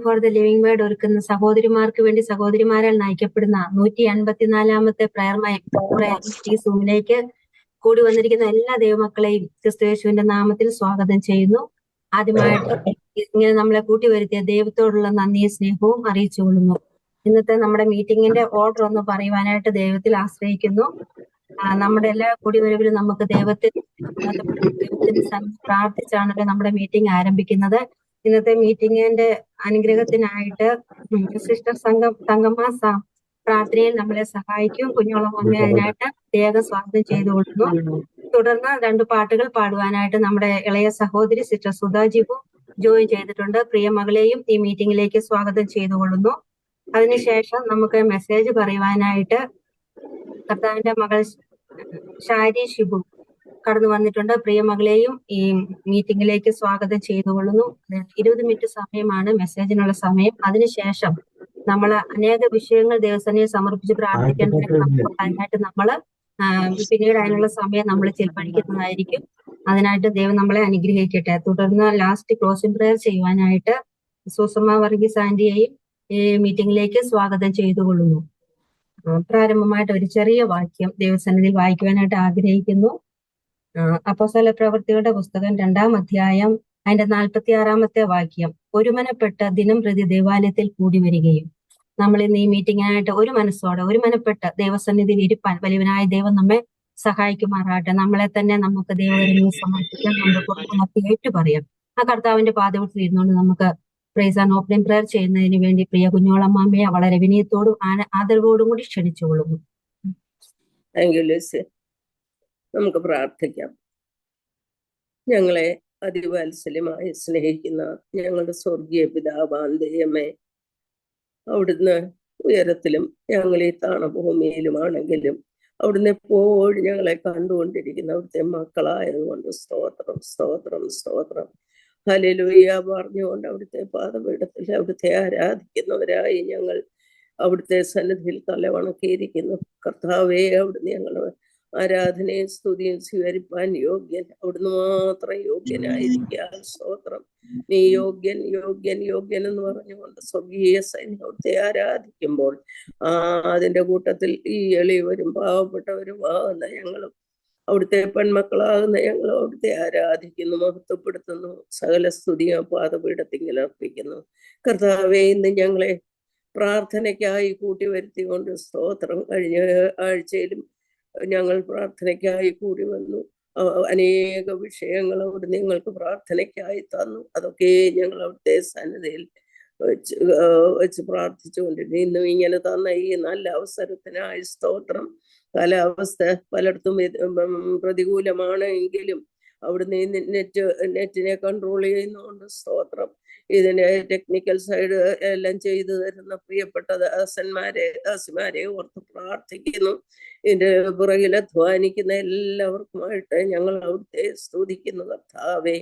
For the living word ഒരുക്കുന്ന സഹോദരിമാർക്ക് വേണ്ടി സഹോദരിമാരാൽ നയിക്കപ്പെടുന്ന 154-ാമത്തെ പ്രയർ മീറ്റിംഗ് സൂമിലേക്ക് കൂടി വന്നിരിക്കുന്ന എല്ലാ ദൈവമക്കളെയും ക്രിസ്തുയേശുവിന്റെ നാമത്തിൽ സ്വാഗതം ചെയ്യുന്നു. ആദ്യമായിട്ട് ഇങ്ങനെ നമ്മളെ കൂട്ടി വരുത്തിയ ദൈവത്തോടുള്ള നന്ദിയും സ്നേഹവും അറിയിച്ചുകൊള്ളുന്നു. ഇന്നത്തെ നമ്മുടെ മീറ്റിംഗിന്റെ ഓർഡർ ഒന്ന് പറയുവാനായിട്ട് ദൈവത്തിൽ ആശ്രയിക്കുന്നു. നമ്മുടെ എല്ലാ കൂടിവരവിലും നമുക്ക് ദൈവത്തിന് പ്രാർത്ഥിച്ചാണല്ലോ നമ്മുടെ മീറ്റിംഗ് ആരംഭിക്കുന്നത്. ഇന്നത്തെ മീറ്റിംഗിന്റെ അനുഗ്രഹത്തിനായിട്ട് സിസ്റ്റർ തങ്കമ്മ പ്രാർത്ഥനയിൽ നമ്മളെ സഹായിക്കും. കുഞ്ഞോളം അമ്മ അതിനായിട്ട് പ്രത്യേകം സ്വാഗതം ചെയ്തുകൊള്ളുന്നു. തുടർന്ന് 2 പാട്ടുകൾ പാടുവാനായിട്ട് നമ്മുടെ ഇളയ സഹോദരി സിസ്റ്റർ സുധാജിബു ജോയിൻ ചെയ്തിട്ടുണ്ട്. പ്രിയ മകളെയും ഈ മീറ്റിംഗിലേക്ക് സ്വാഗതം ചെയ്തുകൊള്ളുന്നു. അതിനുശേഷം നമുക്ക് മെസ്സേജ് പറയുവാനായിട്ട് കർത്താവിന്റെ മകൾ ഷാരി ഷിബു കടന്നു വന്നിട്ടുണ്ട്. പ്രിയ മകളെയും ഈ മീറ്റിംഗിലേക്ക് സ്വാഗതം ചെയ്തുകൊള്ളുന്നു. 20 മിനിറ്റ് സമയമാണ് മെസ്സേജിനുള്ള സമയം. അതിനുശേഷം നമ്മൾ അനേക വിഷയങ്ങൾ ദൈവസേനയെ സമർപ്പിച്ച് പ്രാർത്ഥിക്കേണ്ടതായിട്ട് നമ്മള് പിന്നീട് അതിനുള്ള സമയം നമ്മൾ ചെലവഴിക്കുന്നതായിരിക്കും. അതിനായിട്ട് ദൈവം നമ്മളെ അനുഗ്രഹിക്കട്ടെ. തുടർന്ന് ലാസ്റ്റ് ക്ലോസിംഗ് പ്രയർ ചെയ്യുവാനായിട്ട് സുഷമ വർഗീസ് ആന്റിയെയും ഈ മീറ്റിംഗിലേക്ക് സ്വാഗതം ചെയ്തുകൊള്ളുന്നു. പ്രാരംഭമായിട്ട് ഒരു ചെറിയ വാക്യം ദൈവസന്നിധിയിൽ വായിക്കുവാനായിട്ട് ആഗ്രഹിക്കുന്നു. അപ്പോസ്തല പ്രവൃത്തികളുടെ പുസ്തകം 2-ാം അധ്യായം അതിന്റെ 46-ാമത്തെ വാക്യം. ഒരുമനപ്പെട്ട് ദിനം പ്രതി ദേവാലയത്തിൽ കൂടി വരികയും. നമ്മൾ ഇന്ന് ഈ മീറ്റിംഗിനായിട്ട് ഒരു മനപ്പെട്ട് ദൈവസന്നിധിയിൽ ഇരിപ്പാൻ വലിയവനായ ദൈവം നമ്മെ സഹായിക്കുമാറാട്ടെ. നമ്മളെ തന്നെ നമുക്ക് ദൈവകരങ്ങളിൽ സമർപ്പിക്കാം. നമ്മുടെ കുടുംബമൊക്കെ ഏറ്റുപറയാം. ആ കർത്താവിന്റെ പാദത്തിൽ ഇരുന്നുകൊണ്ട് നമുക്ക് പ്രൈസ് ആൻഡ് ഓപ്പണിംഗ് പ്രയർ ചെയ്യുന്നതിന് വേണ്ടി പ്രിയ കുഞ്ഞോളമ്മയെ വളരെ വിനയത്തോടും ആദരവോടും കൂടി ക്ഷണിച്ചുകൊള്ളുന്നു. നമുക്ക് പ്രാർത്ഥിക്കാം. ഞങ്ങളെ അതിവാത്സല്യമായി സ്നേഹിക്കുന്ന ഞങ്ങളുടെ സ്വർഗീയ പിതാവാൻ ദൈവമേ, അവിടുന്ന് ഉയരത്തിലും ഞങ്ങൾ ഈ താണഭൂമിയിലുമാണെങ്കിലും അവിടുന്ന് എപ്പോഴും ഞങ്ങളെ കണ്ടുകൊണ്ടിരിക്കുന്ന അവിടുത്തെ മക്കളായതുകൊണ്ട് സ്തോത്രം സ്തോത്രം സ്തോത്രം. ഹല്ലേലൂയ പറഞ്ഞുകൊണ്ട് അവിടുത്തെ പാദപീഠത്തിൽ അവിടുത്തെ ആരാധിക്കുന്നവരായി ഞങ്ങൾ അവിടുത്തെ സന്നിധിയിൽ തലവണക്കിയിരിക്കുന്നു. കർത്താവേ, അവിടുന്ന് ഞങ്ങൾ ആരാധനയും സ്തുതിയും സ്വീകരിപ്പാൻ യോഗ്യൻ, അവിടുന്ന് മാത്രം യോഗ്യനായിരിക്കുക. സ്തോത്രം. നീ യോഗ്യൻ യോഗ്യൻ യോഗ്യൻ എന്ന് പറഞ്ഞുകൊണ്ട് സ്വർഗീയ സൈന്യം അവിടുത്തെ ആരാധിക്കുമ്പോൾ അതിന്റെ കൂട്ടത്തിൽ ഈ എളിയവരും പാവപ്പെട്ടവരും ആകുന്ന ഞങ്ങളും അവിടുത്തെ പെൺമക്കളാകുന്ന ഞങ്ങളും അവിടുത്തെ ആരാധിക്കുന്നു, മഹത്വപ്പെടുത്തുന്നു. സകല സ്തുതിയും പാദപീഠത്തിൽ അർപ്പിക്കുന്നു. കർത്താവേ, ഇന്ന് ഞങ്ങളെ പ്രാർത്ഥനയ്ക്കായി കൂട്ടി വരുത്തിക്കൊണ്ട് സ്തോത്രം. കഴിഞ്ഞ ആഴ്ചയിലും ഞങ്ങൾ പ്രാർത്ഥനയ്ക്കായി കൂടി വന്നു. അനേക വിഷയങ്ങൾ അവിടെ നിങ്ങൾക്ക് പ്രാർത്ഥനയ്ക്കായി തന്നു. അതൊക്കെ ഞങ്ങൾ അവിടുത്തെ സന്നിധിയിൽ വെച്ച് പ്രാർത്ഥിച്ചുകൊണ്ടിരുന്നു. ഇന്നും ഇങ്ങനെ തന്ന ഈ നല്ല അവസരത്തിനായി സ്തോത്രം. കാലാവസ്ഥ പലയിടത്തും പ്രതികൂലമാണ് എങ്കിലും അവിടുന്ന് നെറ്റിനെ കൺട്രോൾ ചെയ്യുന്നതുകൊണ്ട് സ്തോത്രം. ഇതിന്റെ ടെക്നിക്കൽ സൈഡ് എല്ലാം ചെയ്തു തരുന്ന പ്രിയപ്പെട്ട ദാസിമാരെ ഓർത്ത് പ്രാർത്ഥിക്കുന്നു. ഇതിന്റെ പുറകിൽ അധ്വാനിക്കുന്ന എല്ലാവർക്കുമായിട്ട് ഞങ്ങൾ അവിടുത്തെ സ്തുതിക്കുന്നു. കർത്താവേ,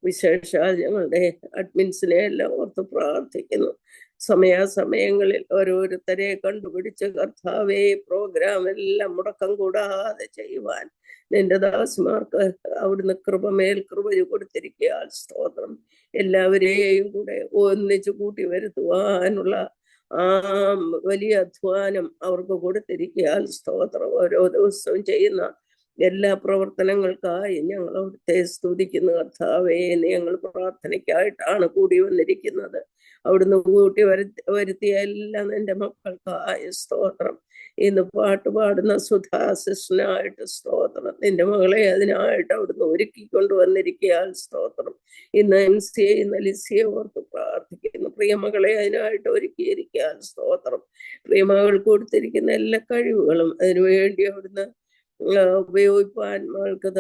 വിശേഷാൽ ഞങ്ങളുടെ അഡ്മിൻസിനെ എല്ലാം ഓർത്ത് പ്രാർത്ഥിക്കുന്നു. സമയാസമയങ്ങളിൽ ഓരോരുത്തരെ കണ്ടുപിടിച്ച് കർത്താവേ, പ്രോഗ്രാം എല്ലാം മുടക്കം കൂടാതെ ചെയ്യുവാൻ നിന്റെ ദാസിമാർക്ക് അവിടുന്ന് കൃപമേൽ കൃപ കൊടുത്തിരിക്കുക. സ്തോത്രം. എല്ലാവരെയും കൂടെ ഒന്നിച്ചു കൂട്ടി വരുത്തുവാനുള്ള വലിയ അധ്വാനം അവർക്ക് കൊടുത്തിരിക്കുക. സ്തോത്രം. ഓരോ ദിവസവും ചെയ്യുന്ന എല്ലാ പ്രവർത്തനങ്ങൾക്കായി ഞങ്ങൾ അവിടുത്തെ സ്തുതിക്കുന്നു. കർത്താവേ, ഞങ്ങൾ പ്രാർത്ഥനയ്ക്കായിട്ടാണ് കൂടി വന്നിരിക്കുന്നത്. അവിടുന്ന് കൂട്ടി വരുത്തിയ എല്ലാം എൻ്റെ മക്കൾക്കായ സ്തോത്രം. ഇന്ന് പാട്ട് പാടുന്ന സുധാസിസ്റ്റനായിട്ട് സ്തോത്രം. നിന്റെ മകളെ അതിനായിട്ട് അവിടുന്ന് ഒരുക്കിക്കൊണ്ട് വന്നിരിക്കുക. സ്തോത്രം. ഇന്ന് MC ചെയ്യുന്ന ലിസിയെ ഓർത്ത് പ്രാർത്ഥിക്കുന്നു. പ്രിയമകളെ അതിനായിട്ട് ഒരുക്കിയിരിക്കുക. സ്തോത്രം. പ്രിയമകൾക്ക് കൊടുത്തിരിക്കുന്ന എല്ലാ കഴിവുകളും അതിനുവേണ്ടി അവിടുന്ന് ഉപയോഗിപ്പാൻ മകൾക്ക്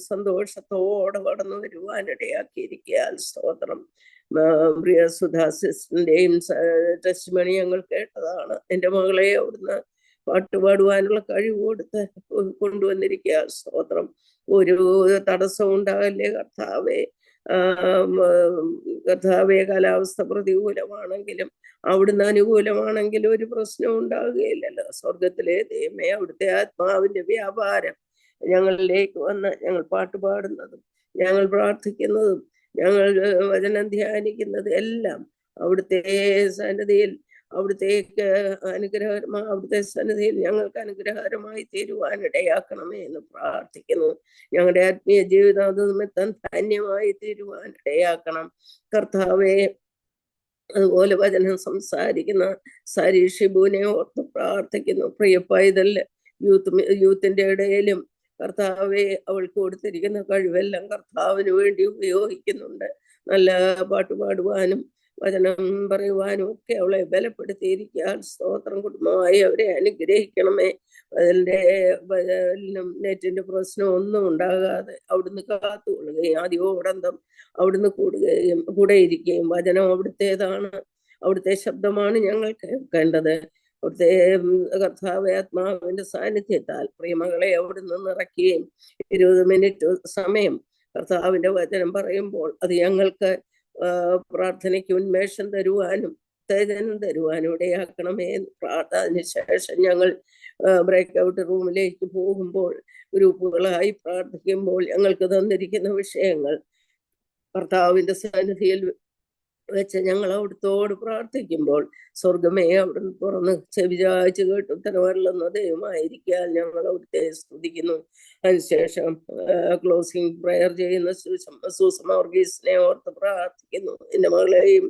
സന്തോഷത്തോടെ കടന്നു വരുവാനിടയാക്കിയിരിക്കുക. സ്തോത്രം. പ്രിയ സുധാസിസ്റ്റന്റെയും ടെസ്റ്റിമണി ഞങ്ങൾ കേട്ടതാണ്. എൻ്റെ മകളെ അവിടുന്ന് പാട്ടുപാടുവാനുള്ള കഴിവ് കൊടുത്ത് കൊണ്ടുവന്നിരിക്കുക. സ്തോത്രം. ഒരു തടസ്സം ഉണ്ടാകല്ലേ കർത്താവേ. കർത്താവേ, കാലാവസ്ഥ പ്രതികൂലമാണെങ്കിലും അവിടുന്ന് അനുകൂലമാണെങ്കിലും ഒരു പ്രശ്നം ഉണ്ടാകുകയില്ലല്ലോ. സ്വർഗത്തിലെ ദൈവമേ, അവിടുത്തെ ആത്മാവിന്റെ വ്യാപാരം ഞങ്ങളിലേക്ക് വന്ന് ഞങ്ങൾ പാട്ടുപാടുന്നതും ഞങ്ങൾ പ്രാർത്ഥിക്കുന്നതും ഞങ്ങൾ വചനം ധ്യാനിക്കുന്നത് എല്ലാം അവിടുത്തെ സന്നിധിയിൽ അവിടുത്തേക്ക് അവിടുത്തെ സന്നിധിയിൽ ഞങ്ങൾക്ക് അനുഗ്രഹകരമായി തീരുവാൻ ഇടയാക്കണമേ എന്ന് പ്രാർത്ഥിക്കുന്നു. ഞങ്ങളുടെ ആത്മീയ ജീവിതം അത് നിമിത്തം ധന്യമായി തീരുവാൻ ഇടയാക്കണം കർത്താവെ. അതുപോലെ വചനം സംസാരിക്കുന്ന സരി ഷിബുവിനെ ഓർത്ത് പ്രാർത്ഥിക്കുന്നു. പ്രിയ പൈതൽ യൂത്തിന്റെ ഇടയിലും കർത്താവെ അവൾക്ക് കൊടുത്തിരിക്കുന്ന കഴിവെല്ലാം കർത്താവിന് വേണ്ടി ഉപയോഗിക്കുന്നുണ്ട്. നല്ല പാട്ട് പാടുവാനും വചനം പറയുവാനും ഒക്കെ അവളെ ബലപ്പെടുത്തിയിരിക്കാൻ സ്തോത്രം. കുടുംബമായി അവരെ അനുഗ്രഹിക്കണമേ. അതിൻ്റെ നെറ്റിന്റെ പ്രശ്നം ഒന്നും ഉണ്ടാകാതെ അവിടുന്ന് കാത്തുകൊള്ളുകയും ആദ്യോടന്തം അവിടുന്ന് കൂടെ ഇരിക്കുകയും വചനം അവിടുത്തേതാണ്, അവിടുത്തെ ശബ്ദമാണ് ഞങ്ങൾ കേൾക്കേണ്ടത്. അവിടുത്തെ കർത്താവ് ആത്മാവിന്റെ സാന്നിധ്യത്താൽ പ്രിയമകളെ അവിടുന്ന് നിറയ്ക്കുകയും 20 മിനിറ്റ് സമയം കർത്താവിന്റെ വചനം പറയുമ്പോൾ അത് ഞങ്ങൾക്ക് പ്രാർത്ഥനയ്ക്ക് ഉന്മേഷം തരുവാനും ഉത്തേജനം തരുവാനും ഇടയാക്കണമേ. അതിനുശേഷം ഞങ്ങൾ ബ്രേക്ക് ഔട്ട് റൂമിലേക്ക് പോകുമ്പോൾ ഗ്രൂപ്പുകളായി പ്രാർത്ഥിക്കുമ്പോൾ ഞങ്ങൾക്ക് തന്നിരിക്കുന്ന വിഷയങ്ങൾ കർത്താവിന്റെ സന്നിധിയിൽ വെച്ച് ഞങ്ങൾ അവിടുത്തോട് പ്രാർത്ഥിക്കുമ്പോൾ സ്വർഗമേ അവിടുന്ന് തുറന്ന് ചെവിചായ്ച്ച് കേട്ട് ഉത്തരവരുന്ന ദൈവമായിരിക്കാൻ ഞങ്ങൾ അവിടുത്തെ സ്തുതിക്കുന്നു. അതിനുശേഷം ക്ലോസിംഗ് പ്രയർ ചെയ്യുന്ന സൂസമ്മ വർഗീസിനെ ഓർത്ത് പ്രാർത്ഥിക്കുന്നു. എന്റെ മകളെയും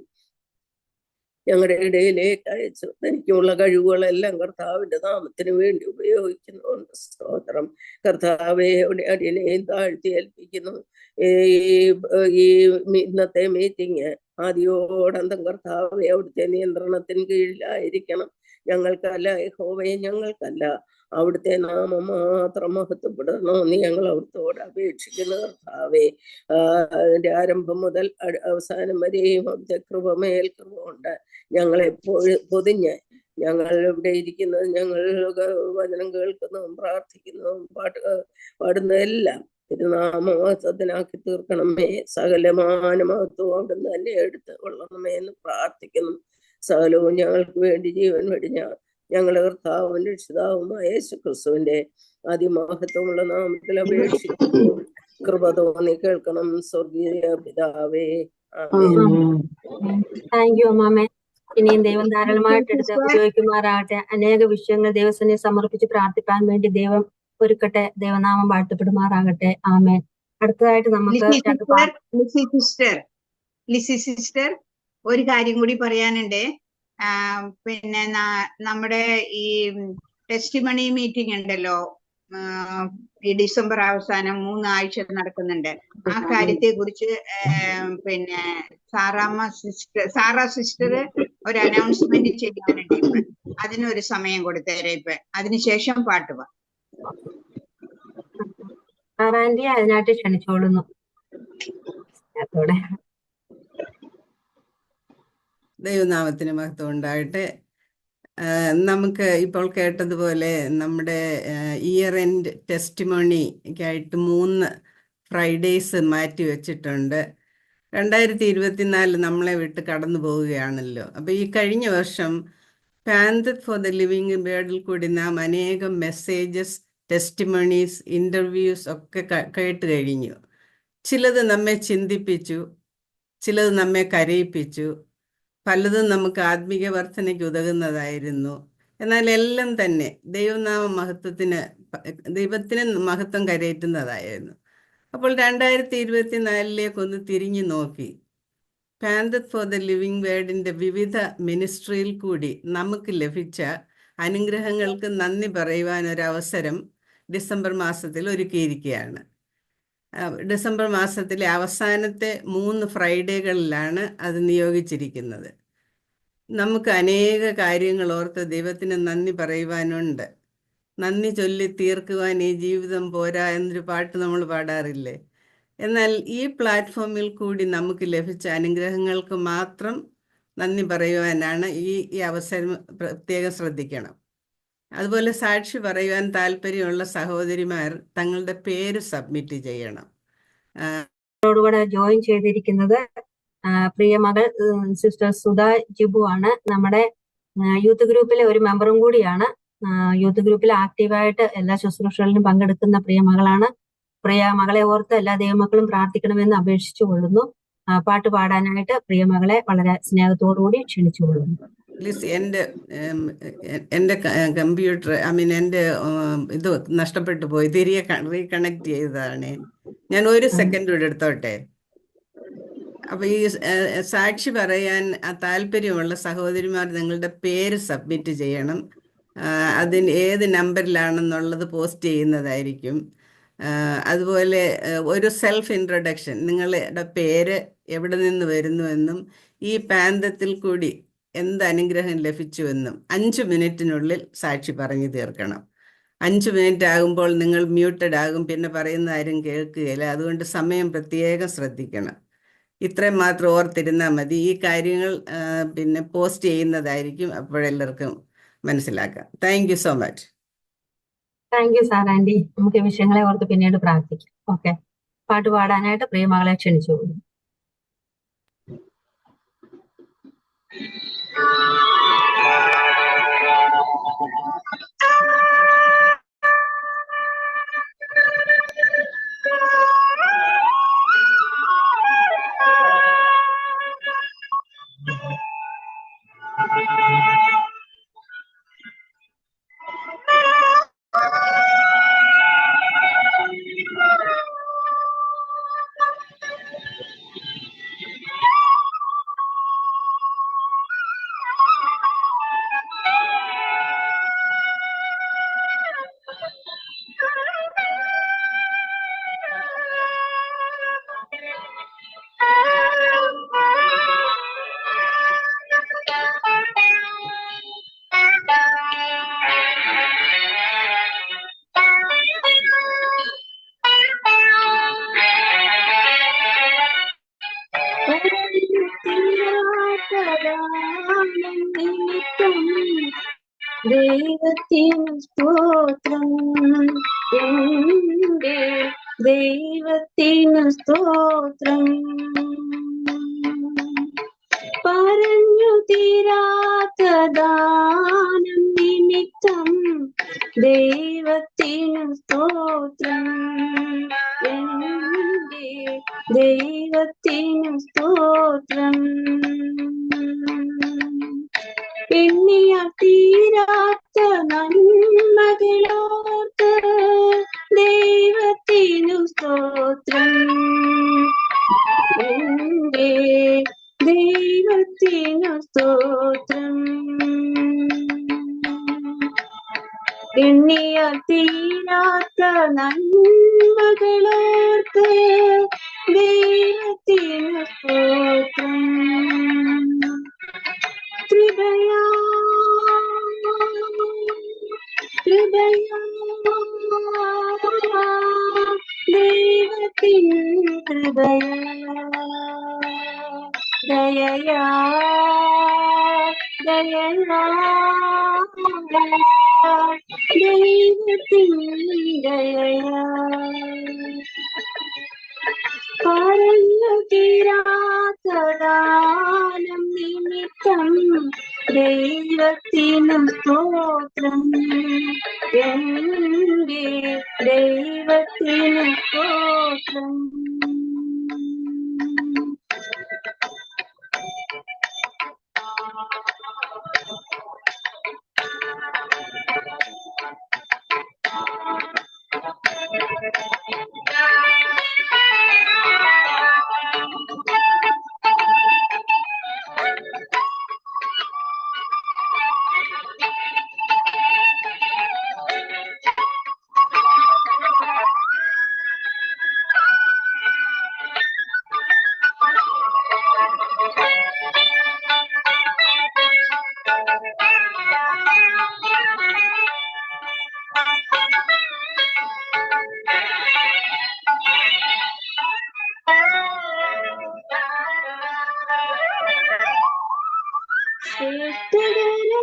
ഞങ്ങളുടെ ഇടയിലേക്ക് അയച്ചു തനിക്കുള്ള കഴിവുകളെല്ലാം കർത്താവിന്റെ നാമത്തിന് വേണ്ടി ഉപയോഗിക്കുന്നുണ്ട്. സ്തോത്രം. കർത്താവെ അടിയനെയും താഴ്ത്തി ഏൽപ്പിക്കുന്നു. ഈ ഇന്നത്തെ മീറ്റിംഗ് ആദ്യോടന്തം കർത്താവെ അവിടുത്തെ നിയന്ത്രണത്തിന് കീഴിലായിരിക്കണം. ഞങ്ങൾക്കല്ല യഹോവയെ, ഞങ്ങൾക്കല്ല, അവിടുത്തെ നാമം മാത്രം മഹത്വപ്പെടണമെന്ന് ഞങ്ങൾ അവിടുത്തോട് അപേക്ഷിക്കുന്ന കർത്താവെ. അതിന്റെ ആരംഭം മുതൽ അവസാനം വരെയും അവിടുത്തെ കൃപമേൽ കൃപ ഉണ്ട്. ഞങ്ങളെപ്പോഴും പൊതിഞ്ഞ് ഞങ്ങൾ ഇവിടെ ഇരിക്കുന്നത്, ഞങ്ങൾ വചനം കേൾക്കുന്നതും പ്രാർത്ഥിക്കുന്നതും പാടുന്നതെല്ലാം തിരുനാമഹത്വത്തിനാക്കി തീർക്കണമേ. സകലമാന മഹത്വം അവിടുന്ന് തന്നെ എടുത്ത് കൊള്ളണമേ എന്ന് പ്രാർത്ഥിക്കുന്നു. സകലവും ഞങ്ങൾക്ക് വേണ്ടി ജീവൻ വെടിഞ്ഞ ഞങ്ങളുടെ കർത്താവും രക്ഷിതാവുമായ യേശുക്രിസ്തുവിന്റെ അതിമഹത്വമുള്ള നാമത്തിൽ അപേക്ഷിക്കുന്നു. കൃപ തോന്നി കേൾക്കണം സ്വർഗീയ പിതാവേ. താങ്ക് യു അമ്മാമേ. ഇനിയും ദൈവം ധാരാളമായിട്ട് എടുത്ത് ഉപയോഗിക്കുമാറാകട്ടെ. അനേക വിഷയങ്ങൾ ദൈവസന്നിധിയിൽ സമർപ്പിച്ച് പ്രാർത്ഥിക്കാൻ വേണ്ടി ദൈവം ഒരുക്കട്ടെ. ദൈവനാമം വാഴ്ത്തപ്പെടുമാറാകട്ടെ. ആമേൻ. അടുത്തതായിട്ട് നമുക്ക് ലിസി സിസ്റ്റർ ഒരു കാര്യം കൂടി പറയാനുണ്ട്. പിന്നെ നമ്മുടെ ഈ ടെസ്റ്റിമണി മീറ്റിംഗ് ഉണ്ടല്ലോ, ഈ ഡിസംബർ അവസാനം 3 ആഴ്ച നടക്കുന്നുണ്ട്. ആ കാര്യത്തെ കുറിച്ച് പിന്നെ സാറ സിസ്റ്റർ ഒരു അനൗൺസ്മെന്റ് ചെയ്യാനുണ്ട്. അതിനൊരു സമയം കൊടുത്തേരെ. ഇപ്പൊ അതിനുശേഷം പാട്ടുപാ ആറാൻഡി അതിനായിട്ട് ക്ഷണിച്ചോളുന്നു. ദൈവനാമത്തിന് മഹത്വം ഉണ്ടായിട്ട്. നമുക്ക് ഇപ്പോൾ കേട്ടതുപോലെ നമ്മുടെ ഇയർ എൻഡ് ടെസ്റ്റിമോണിക്കായിട്ട് 3 ഫ്രൈഡേയ്സ് മാറ്റി വെച്ചിട്ടുണ്ട്. 2024 നമ്മളെ വിട്ട് കടന്നു പോവുകയാണല്ലോ. അപ്പോൾ ഈ കഴിഞ്ഞ വർഷം പാന്തർ ഫോർ ദ ലിവിങ് വേർഡിൽ കൂടി നാം അനേകം മെസ്സേജസ്, ടെസ്റ്റിമണീസ്, ഇൻ്റർവ്യൂസ് ഒക്കെ കേട്ട് കഴിഞ്ഞു. ചിലത് നമ്മെ ചിന്തിപ്പിച്ചു, ചിലത് നമ്മെ കരയിപ്പിച്ചു, പലതും നമുക്ക് ആത്മീയ വർധനയ്ക്ക് ഉതകുന്നതായിരുന്നു. എന്നാൽ എല്ലാം തന്നെ ദൈവത്തിന് മഹത്വം കരയറ്റുന്നതായിരുന്നു. അപ്പോൾ 2024 ഒന്ന് തിരിഞ്ഞു നോക്കി പാന്തർ ഫോർ ദ ലിവിങ് വേർഡിൻ്റെ വിവിധ മിനിസ്ട്രിയിൽ കൂടി നമുക്ക് ലഭിച്ച അനുഗ്രഹങ്ങൾക്ക് നന്ദി പറയുവാൻ ഒരവസരം ഡിസംബർ മാസത്തിൽ ഒരുക്കിയിരിക്കുകയാണ്. ഡിസംബർ മാസത്തിലെ അവസാനത്തെ 3 ഫ്രൈഡേകളിലാണ് അത് നിയോഗിച്ചിരിക്കുന്നത്. നമുക്ക് അനേക കാര്യങ്ങൾ ഓർത്ത് ദൈവത്തിന് നന്ദി പറയുവാനുണ്ട്. നന്ദി ചൊല്ലി തീർക്കുവാൻ ഈ ജീവിതം പോരാ എന്നൊരു പാട്ട് നമ്മൾ പാടാറില്ലേ? എന്നാൽ ഈ പ്ലാറ്റ്ഫോമിൽ കൂടി നമുക്ക് ലഭിച്ച അനുഗ്രഹങ്ങൾക്ക് മാത്രം നന്ദി പറയുവാനാണ് ഈ അവസരം പ്രത്യേകം ശ്രദ്ധിക്കണം. അതുപോലെ സാക്ഷി പറയുവാൻ താല്പര്യമുള്ള സഹോദരിമാർ തങ്ങളുടെ പേര് സബ്മിറ്റ് ചെയ്യണം. കൂടെ ജോയിൻ ചെയ്തിരിക്കുന്നത് പ്രിയ മകൾ സിസ്റ്റർ സുധാ ജിബു ആണ്. നമ്മുടെ യൂത്ത് ഗ്രൂപ്പിലെ ഒരു മെമ്പറും കൂടിയാണ്. യൂത്ത് ഗ്രൂപ്പിൽ ആക്റ്റീവായിട്ട് എല്ലാ ശുശ്രൂഷകളിലും പങ്കെടുക്കുന്ന പ്രിയ മകളാണ്. പ്രിയ മകളെ ഓർത്ത് എല്ലാ ദൈവമക്കളും പ്രാർത്ഥിക്കണമെന്ന് അപേക്ഷിച്ചു കൊള്ളുന്നു. പാട്ട് പാടാനായിട്ട് പ്രിയമകളെ വളരെ സ്നേഹത്തോടുകൂടി ക്ഷണിച്ചുകൊള്ളുന്നു. പ്ലീസ് എൻ്റെ കമ്പ്യൂട്ടർ എൻ്റെ ഇത് നഷ്ടപ്പെട്ടു പോയി, തിരികെ റീകണക്ട് ചെയ്തതാണ്. ഞാൻ ഒരു സെക്കൻഡ് കൂടെ എടുത്തോട്ടെ. അപ്പൊ ഈ സാക്ഷി പറയാൻ താല്പര്യമുള്ള സഹോദരിമാർ നിങ്ങളുടെ പേര് സബ്മിറ്റ് ചെയ്യണം. അതിന് ഏത് നമ്പറിലാണെന്നുള്ളത് പോസ്റ്റ് ചെയ്യുന്നതായിരിക്കും. അതുപോലെ ഒരു സെൽഫ് ഇൻട്രൊഡക്ഷൻ, നിങ്ങളുടെ പേര്, എവിടെ നിന്ന് വരുന്നുവെന്നും ഈ പാന്തത്തിൽ കൂടി എന്ത് അനുഗ്രഹം ലഭിച്ചുവെന്നും 5 മിനിറ്റിനുള്ളിൽ സാക്ഷി പറഞ്ഞു തീർക്കണം. 5 മിനിറ്റ് ആകുമ്പോൾ നിങ്ങൾ മ്യൂട്ടഡ് ആകും, പിന്നെ പറയുന്ന ആരും കേൾക്കുകയില്ല. അതുകൊണ്ട് സമയം പ്രത്യേകം ശ്രദ്ധിക്കണം. ഇത്രയും മാത്രം ഓർത്തിരുന്നാൽ മതി. ഈ കാര്യങ്ങൾ പിന്നെ പോസ്റ്റ് ചെയ്യുന്നതായിരിക്കും, അപ്പോഴെല്ലാവർക്കും മനസ്സിലാക്കാം. Thank you so much. Thank you sir aunty. നമുക്ക് ഈ വിഷയങ്ങളെ ഓർത്ത് പിന്നീട് പ്രാർത്ഥിക്കാം. ഓക്കെ, പാട്ട് പാടാനായിട്ട് പ്രിയമകളെ ക്ഷണിച്ചുകൊള്ളുന്നു. ദൈവത്തിന് സ്തോത്രം, എന്റെ ദൈവത്തിന് സ്തോത്രം. പറഞ്ഞു തീരാത്ത ദാനം നിമിത്തം ദൈവത്തിന് സ്തോത്രം, എന്റെ ദൈവത്തിന് സ്തോത്രം. എണ്ണിയാൽ തീരാത്ത നന്മകളോർത്ത് ദൈവത്തിനു സ്തോത്രം, എന്റെ ദൈവത്തിനു സ്തോത്രം. എണ്ണിയാൽ തീരാത്ത നന്മകളോർത്ത് ദൈവത്തിനു സ്തോത്രം. കൃപയാ കൃപയാ ദൈവത്തിൻ കൃപയാ, ദയയാ ദയയാ ദൈവത്തിൻ ദയയാ. പറഞ്ഞു തീരാത്ത ദാനം നിമിത്തം ദൈവത്തിനും സ്തോത്രം, എന്റെ ദൈവത്തിനും സ്തോത്രം.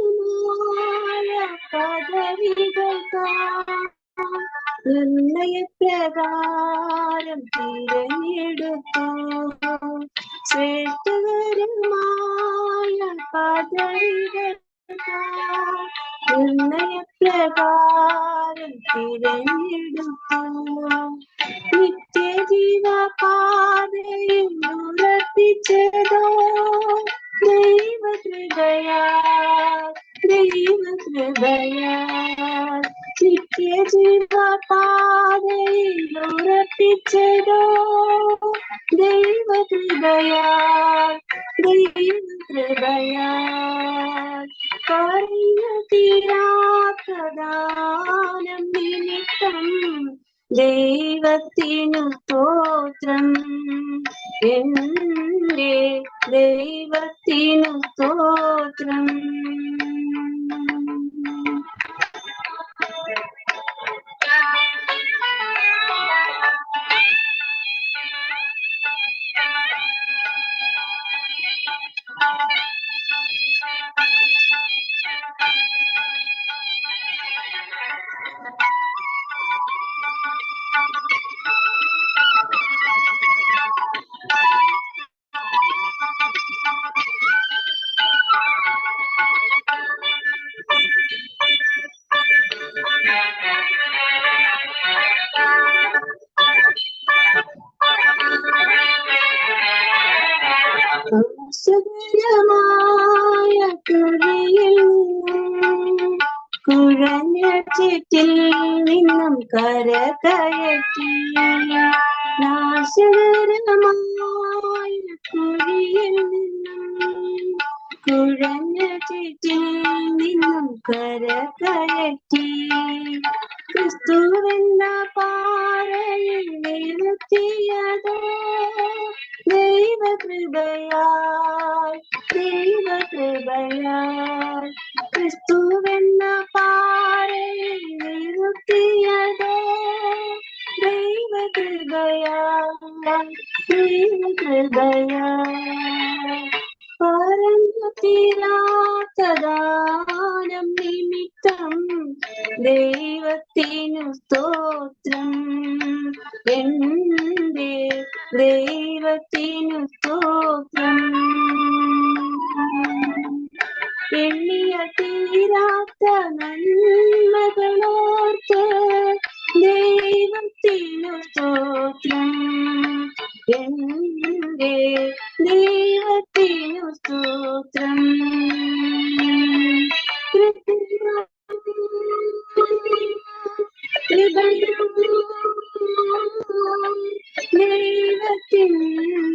ശ്രേഷ്ഠകരമായ പദവികൾക്കാ നിർണയപ്രകാരം തിരഞ്ഞെടുത്തു. ശ്രേഷ്ഠകരമായ പദവികൾക്കാ നിർണയപ്രകാരം തിരഞ്ഞെടുത്തു. നിത്യജീവ ജീവപാതയിൽ ഉറപ്പിച്ചതോ ദൈവകൃപയാൽ, ദൈവകൃപയാൽ. നിത്യജീവപാതയിൽ ഉറപ്പിച്ചതോ ദൈവകൃപയാൽ, ദൈവകൃപയാൽ. പറഞ്ഞു തീരാത്ത ദാനം നിമിത്തം ദൈവത്തിനു സ്തോത്രം, എന്റെ ദൈവത്തിനു സ്തോത്രം. സുഖകരമായ കുഴിയിൽ കുഴഞ്ഞ ചുറ്റിൽ നിന്നും കരകയറ്റി, നാശകരമായ കുഴിയിൽ നിന്നും കുഴഞ്ഞ ചുറ്റിൽ നിന്നും കരകയറ്റി, ക്രിസ്തുവെന്ന പാറയിൽ നിർത്തിയതോ ദൈവകൃപയാൽ, ദൈവകൃപയാൽ. ക്രിസ്തുവെന്ന പാറയിൽ നിർത്തിയതോ ദൈവകൃപയാൽ, ദൈവകൃപയാൽ. പറഞ്ഞു തീരാത്ത ദാനം നിമിത്തം ദൈവത്തിനു സ്തോത്രം, എന്റെ ദൈവത്തിനു സ്തോത്രം. എണ്ണിയ തീരാത്ത നന്മകളോർത്ത് ദൈവത്തിനു സ്തോത്രം, എന്റെ ദൈവത്തിനു സ്തോത്രം. ദൈവത്തിൻ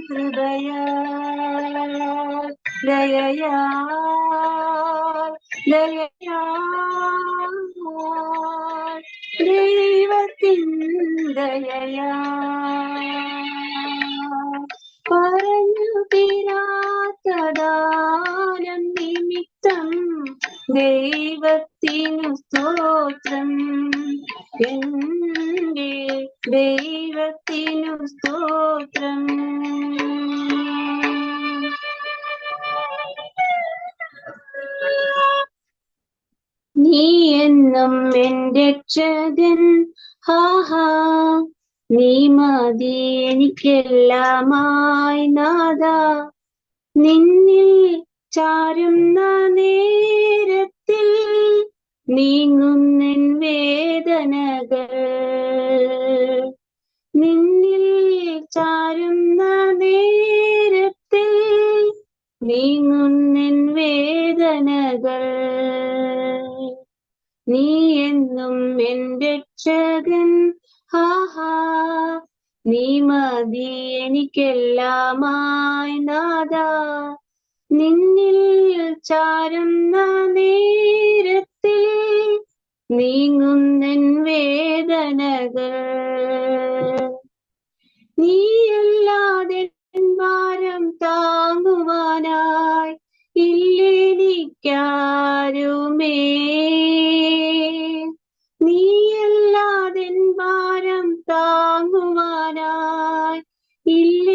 കൃപയാൽ, ദയയാൽ, ദയയാൽ, ദൈവത്തിൻ ദയയാൽ. പറഞ്ഞു തീരാത്ത ദാനം നിമിത്തം ദൈവത്തിനു സ്തോത്രം, എന്റെ ദൈവത്തിനു സ്തോത്രം. നീ എന്നും എന്റെ രക്ഷകൻ, ഹാഹാ നീ മതി എനിക്കെല്ലാമായി നാഥാ. നിന്നിൽ ചാരുന്ന നേരത്തിൽ നീങ്ങുന്നെൻ വേദനകൾ, നിന്നിൽ ചാരുന്ന നേരത്തിൽ നീങ്ങുന്നെൻ വേദനകൾ. നീ എന്നും എന്റെ രക്ഷകൻ, ഹാഹാ നീ മതി എനിക്കെല്ലാമായി നാഥാ. നിന്നിൽ ചാരുന്ന നേരത്തിൽ നീങ്ങുന്നെൻ വേദനകൾ. നീയല്ലാതെ ഭാരം താങ്ങുവാനായി ഇല്ലെനിക്കാരുമേ, നീയല്ലാതെ ഭാരം താങ്ങുവാനായി ഇല്ലെനിക്കാരുമേ.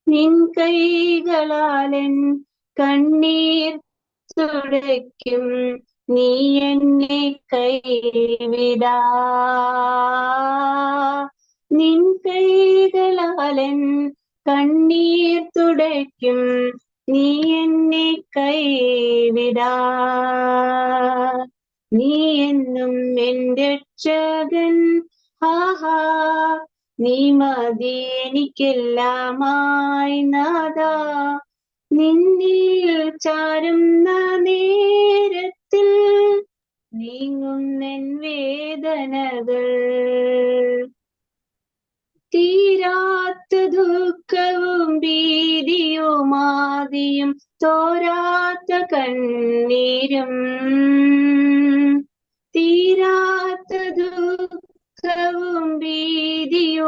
നിൻ കൈകളാലൻ കണ്ണീർ തുടയ്ക്കും, നീ എന്നെ കൈവിടാ. നിൻ കൈകളാലൻ കണ്ണീർ തുടയ്ക്കും, നീ എന്നെ കൈവിടാ. നീ എന്നും എന്റെ രക്ഷകൻ. ഹാഹാ, നീ മതി എനിക്കെല്ലാമായി നാഥാ. നിന്നിൽ ചാരുന്ന നേരത്തിൽ നീങ്ങുന്നെൻ വേദനകൾ. തീരാത്ത ദുഃഖവും ഭീതിയുമാദിയും തോരാത്ത കണ്ണീരും. തീരാത്ത ദുഃഖവും ഭീതിയുമാദിയും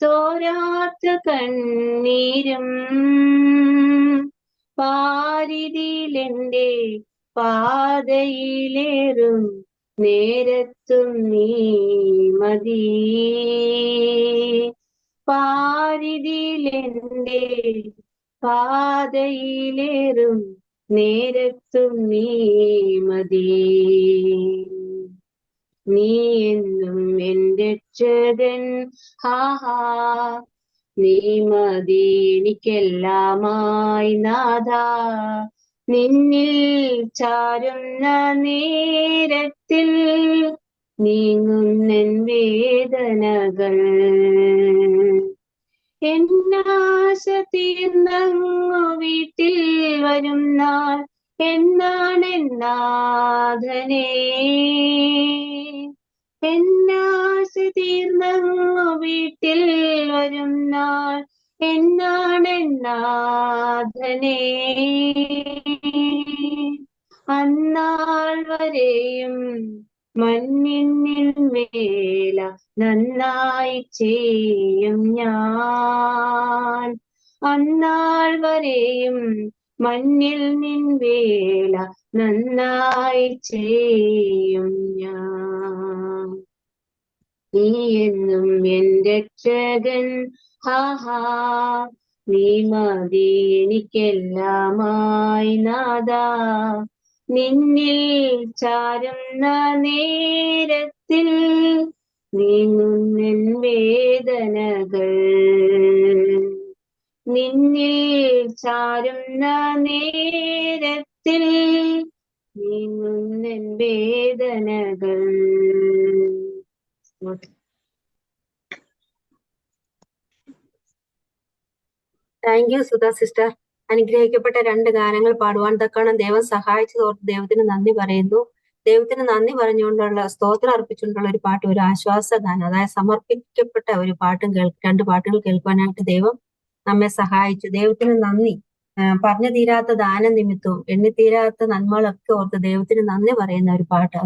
തോരാത്ത കണ്ണീരും. പാരിതിലെന്റെ പാതയിലേറും നേരത്തും നീ മതി. പാരിതിലെന്റെ പാതയിലേറും നേരത്തും നീ മതി. നീ എന്നും എന്റെ രക്ഷകൻ. ഹാഹാ, നീ മതി എനിക്കെല്ലാമായി നാഥാ. നിന്നിൽ ചാരുന്ന നേരത്തിൽ നീങ്ങുന്നെൻ വേദനകൾ. എന്നാശ തീർന്നങ്ങു വീട്ടിൽ വരും നാൾ എന്നാണെന്നാഥനേ. എന്നാശ തീർന്നങ്ങു വീട്ടിൽ വരും നാൾ എന്നാണെന്നാഥനേ. അന്നാൾ വരെയും മഞ്ഞിന്നിൽ വേല നന്നായി ചെയ്യും ഞാൻ. അന്നാൾ വരെയും മഞ്ഞിൽ നിൻ വേല നന്നായി ചെയ്യും ഞാൻ. നീ എന്നും എന്റെ രക്ഷകൻ. ഹാഹാ, നീ മതി എനിക്കെല്ലാമായി നാഥാ. നിന്നിൽ ചാരുന്ന നേരത്തിൽ നീങ്ങുന്നെൻ വേദനകൾ. നിന്നിൽ ചാരുന്ന നേരത്തിൽ നീങ്ങുന്നെൻ വേദനകൾ. Thank you Sudha sister. അനുഗ്രഹിക്കപ്പെട്ട 2 ഗാനങ്ങൾ പാടുവാൻ തക്കവണ്ണം ദൈവം സഹായിച്ചതോർത്ത് ദൈവത്തിന് നന്ദി പറയുന്നു. ദൈവത്തിന് നന്ദി പറഞ്ഞുകൊണ്ടുള്ള സ്തോത്രം അർപ്പിച്ചുകൊണ്ടുള്ള ഒരു പാട്ട്, ഒരു ആശ്വാസ ഗാനം, അതായത് സമർപ്പിക്കപ്പെട്ട ഒരു പാട്ടും 2 പാട്ടുകൾ കേൾക്കാനായിട്ട് ദൈവം നമ്മെ സഹായിച്ചു. ദൈവത്തിന് നന്ദി. പറഞ്ഞു തീരാത്ത ദാന നിമിത്തവും എണ്ണിത്തീരാത്ത നന്മകളൊക്കെ ഓർത്ത് ദൈവത്തിന് നന്ദി പറയുന്ന ഒരു പാട്ട്.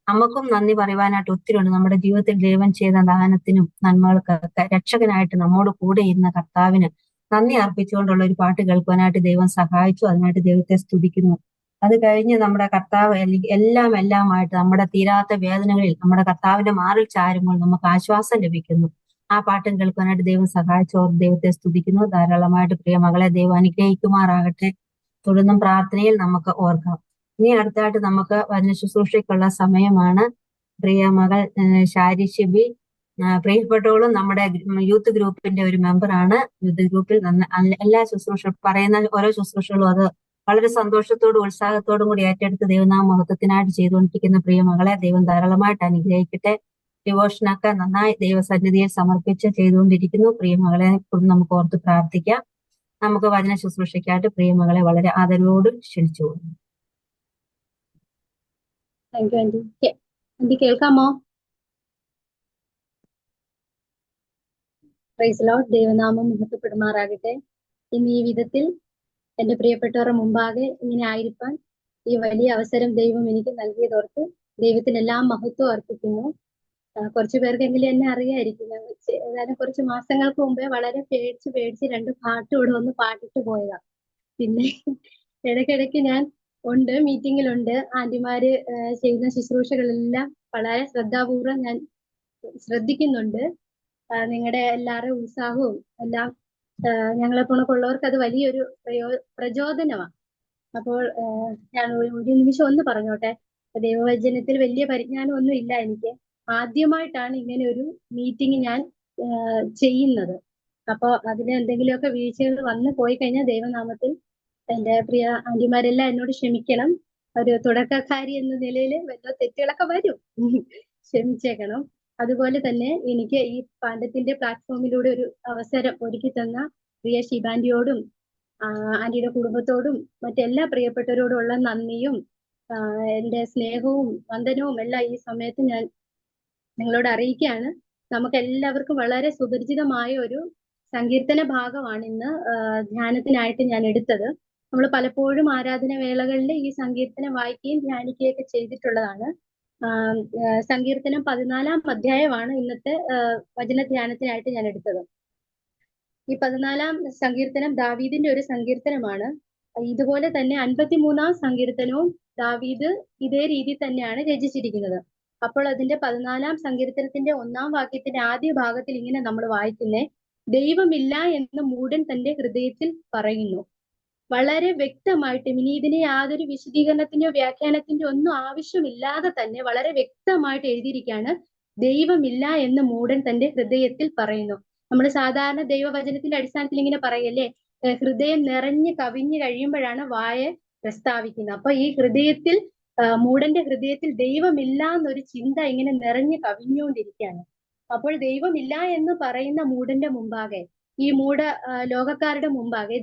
നമുക്കും നന്ദി പറയുവാനായിട്ട് ഒത്തിരി ഉണ്ട്. നമ്മുടെ ജീവിതത്തിൽ ദൈവം ചെയ്ത ദാനത്തിനും നന്മകൾക്കൊക്കെ രക്ഷകനായിട്ട് നമ്മോട് കൂടെ ഇരുന്ന കർത്താവിന് നന്ദി അർപ്പിച്ചുകൊണ്ടുള്ള ഒരു പാട്ട് കേൾക്കുവാനായിട്ട് ദൈവം സഹായിച്ചു. അതിനായിട്ട് ദൈവത്തെ സ്തുതിക്കുന്നു. അത് കഴിഞ്ഞ് നമ്മുടെ കർത്താവ് എല്ലാമായിട്ട് നമ്മുടെ തീരാത്ത വേദനകളിൽ നമ്മുടെ കർത്താവിന്റെ മാറിൽ ചാരുമ്പോൾ നമുക്ക് ആശ്വാസം ലഭിക്കുന്നു. ആ പാട്ടും കേൾക്കുവാനായിട്ട് ദൈവം സഹായിച്ചോർ ദൈവത്തെ സ്തുതിക്കുന്നു. ധാരാളമായിട്ട് പ്രിയ മകളെ ദൈവം അനുഗ്രഹിക്കുമാറാകട്ടെ. തുടർന്നും പ്രാർത്ഥനയിൽ നമുക്ക് ഓർക്കാം. ഇനി അടുത്തായിട്ട് നമുക്ക് വചന ശുശ്രൂഷയ്ക്കുള്ള സമയമാണ്. പ്രിയ മകൾ ഷാരി ഷിബി, പ്രിയപ്പെട്ടവളും നമ്മുടെ യൂത്ത് ഗ്രൂപ്പിന്റെ ഒരു മെമ്പറാണ്. യൂത്ത് ഗ്രൂപ്പിൽ എല്ലാ പറയുന്ന ഓരോ ശുശ്രൂഷകളും അത് വളരെ സന്തോഷത്തോടും ഉത്സാഹത്തോടും കൂടി ഏറ്റെടുത്ത് ദൈവനാമ മഹത്വത്തിനായിട്ട് ചെയ്തുകൊണ്ടിരിക്കുന്ന പ്രിയ മകളെ ദൈവം ധാരാളമായിട്ട് അനുഗ്രഹിക്കട്ടെ. ഡിവോഷനൊക്കെ നന്നായി ദൈവസന്നിധിയിൽ സമർപ്പിച്ച് ചെയ്തുകൊണ്ടിരിക്കുന്നു. പ്രിയ മകളെ നമുക്ക് ഓർത്ത് പ്രാർത്ഥിക്കാം. നമുക്ക് വചന ശുശ്രൂഷയ്ക്കായിട്ട് പ്രിയ മകളെ വളരെ ആദരവോട് ക്ഷണിച്ചു കൊടുക്കുന്നു. Thank you aunty. ആന്റി കേൾക്കാമോ? Praise Lord. ദൈവനാമം മഹത്വപ്പെടുമാറാകട്ടെ. ഇന്ന് ഈ വിധത്തിൽ എന്റെ പ്രിയപ്പെട്ടവരുടെ മുമ്പാകെ ഇങ്ങനെ ആയിരിക്കാൻ ഈ വലിയ അവസരം ദൈവം എനിക്ക് നൽകിയതോർത്ത് ദൈവത്തിനെല്ലാം മഹത്വം അർപ്പിക്കുന്നു. കുറച്ചു പേർക്കെങ്കിലും എന്നെ അറിയായിരിക്കും. ഏതാനും കുറച്ച് മാസങ്ങൾക്ക് മുമ്പേ വളരെ പേടിച്ച് 2 പാട്ട് ഇവിടെ വന്ന് പാടിട്ട് പോയതാ. പിന്നെ ഇടയ്ക്കിടയ്ക്ക് ഞാൻ മീറ്റിങ്ങിലുണ്ട്. ആന്റിമാര് ചെയ്യുന്ന ശുശ്രൂഷകളെല്ലാം വളരെ ശ്രദ്ധാപൂർവം ഞാൻ ശ്രദ്ധിക്കുന്നുണ്ട്. നിങ്ങളുടെ എല്ലാവരുടെ ഉത്സാഹവും എല്ലാം ഞങ്ങളെ പോണക്കുള്ളവർക്ക് അത് വലിയൊരു പ്രചോദനമാണ്. അപ്പോൾ ഞാൻ ഒരു നിമിഷം ഒന്ന് പറഞ്ഞോട്ടെ. ദൈവവചനത്തിൽ വലിയ പരിജ്ഞാനം ഒന്നും ഇല്ല എനിക്ക്. ആദ്യമായിട്ടാണ് ഇങ്ങനെ ഒരു മീറ്റിംഗ് ഞാൻ ചെയ്യുന്നത്. അപ്പോൾ അതിന് എന്തെങ്കിലുമൊക്കെ വീഴ്ചകൾ വന്നു പോയി കഴിഞ്ഞാൽ ദൈവനാമത്തിൽ എന്റെ പ്രിയ ആന്റിമാരെല്ലാം എന്നോട് ക്ഷമിക്കണം. ഒരു തുടക്കക്കാരി എന്ന നിലയിൽ വല്ല തെറ്റുകളൊക്കെ വരും. ക്ഷമിച്ചേക്കണം. അതുപോലെ തന്നെ എനിക്ക് ഈ പാണ്ഡത്തിന്റെ പ്ലാറ്റ്ഫോമിലൂടെ ഒരു അവസരം ഒരുക്കി തന്ന പ്രിയ ഷിബാന്റിയോടും ആന്റിയുടെ കുടുംബത്തോടും മറ്റെല്ലാ പ്രിയപ്പെട്ടവരോടുള്ള നന്ദിയും എന്റെ സ്നേഹവും വന്ദനവും എല്ലാം ഈ സമയത്ത് ഞാൻ നിങ്ങളോട് അറിയിക്കുകയാണ്. നമുക്ക് എല്ലാവർക്കും വളരെ സുപരിചിതമായ ഒരു സങ്കീർത്തന ഭാഗമാണ് ഇന്ന് ധ്യാനത്തിനായിട്ട് ഞാൻ എടുത്തത്. നമ്മൾ പലപ്പോഴും ആരാധന വേളകളിൽ ഈ സങ്കീർത്തനം വായിക്കുകയും ധ്യാനിക്കുകയൊക്കെ ചെയ്തിട്ടുള്ളതാണ്. സങ്കീർത്തനം 14-ാം അധ്യായമാണ് ഇന്നത്തെ വചന ധ്യാനത്തിനായിട്ട് ഞാൻ എടുത്തത്. ഈ 14-ാം സങ്കീർത്തനം ദാവീദിന്റെ ഒരു സങ്കീർത്തനമാണ്. ഇതുപോലെ തന്നെ 53-ാം സങ്കീർത്തനവും ദാവീദ് ഇതേ രീതിയിൽ തന്നെയാണ് രചിച്ചിരിക്കുന്നത്. അപ്പോൾ അതിന്റെ 14-ാം സങ്കീർത്തനത്തിന്റെ 1-ാം വാക്യത്തിന്റെ ആദ്യ ഭാഗത്തിൽ ഇങ്ങനെ നമ്മൾ വായിക്കുന്നേ, ദൈവമില്ല എന്ന് മൂഢൻ തന്റെ ഹൃദയത്തിൽ പറയുന്നു. വളരെ വ്യക്തമായിട്ട്, ഇനി ഇതിനെ യാതൊരു വിശദീകരണത്തിന്റെയോ വ്യാഖ്യാനത്തിന്റെയോ ഒന്നും ആവശ്യമില്ലാതെ തന്നെ വളരെ വ്യക്തമായിട്ട് എഴുതിയിരിക്കുകയാണ്, ദൈവമില്ല എന്ന് മൂഢൻ തന്റെ ഹൃദയത്തിൽ പറയുന്നു. നമ്മൾ സാധാരണ ദൈവവചനത്തിന്റെ അടിസ്ഥാനത്തിൽ ഇങ്ങനെ പറയല്ലേ, ഹൃദയം നിറഞ്ഞു കവിഞ്ഞു കഴിയുമ്പോഴാണ് വായ പ്രസ്താവിക്കുന്നത്. അപ്പൊ ഈ ഹൃദയത്തിൽ, മൂഢന്റെ ഹൃദയത്തിൽ ദൈവമില്ല എന്നൊരു ചിന്ത ഇങ്ങനെ നിറഞ്ഞു കവിഞ്ഞുകൊണ്ടിരിക്കുകയാണ്. അപ്പോൾ ദൈവമില്ല എന്ന് പറയുന്ന മൂഢന്റെ മുമ്പാകെ, ഈ മൂഢ ലോകക്കാരുടെ മുമ്പാകെ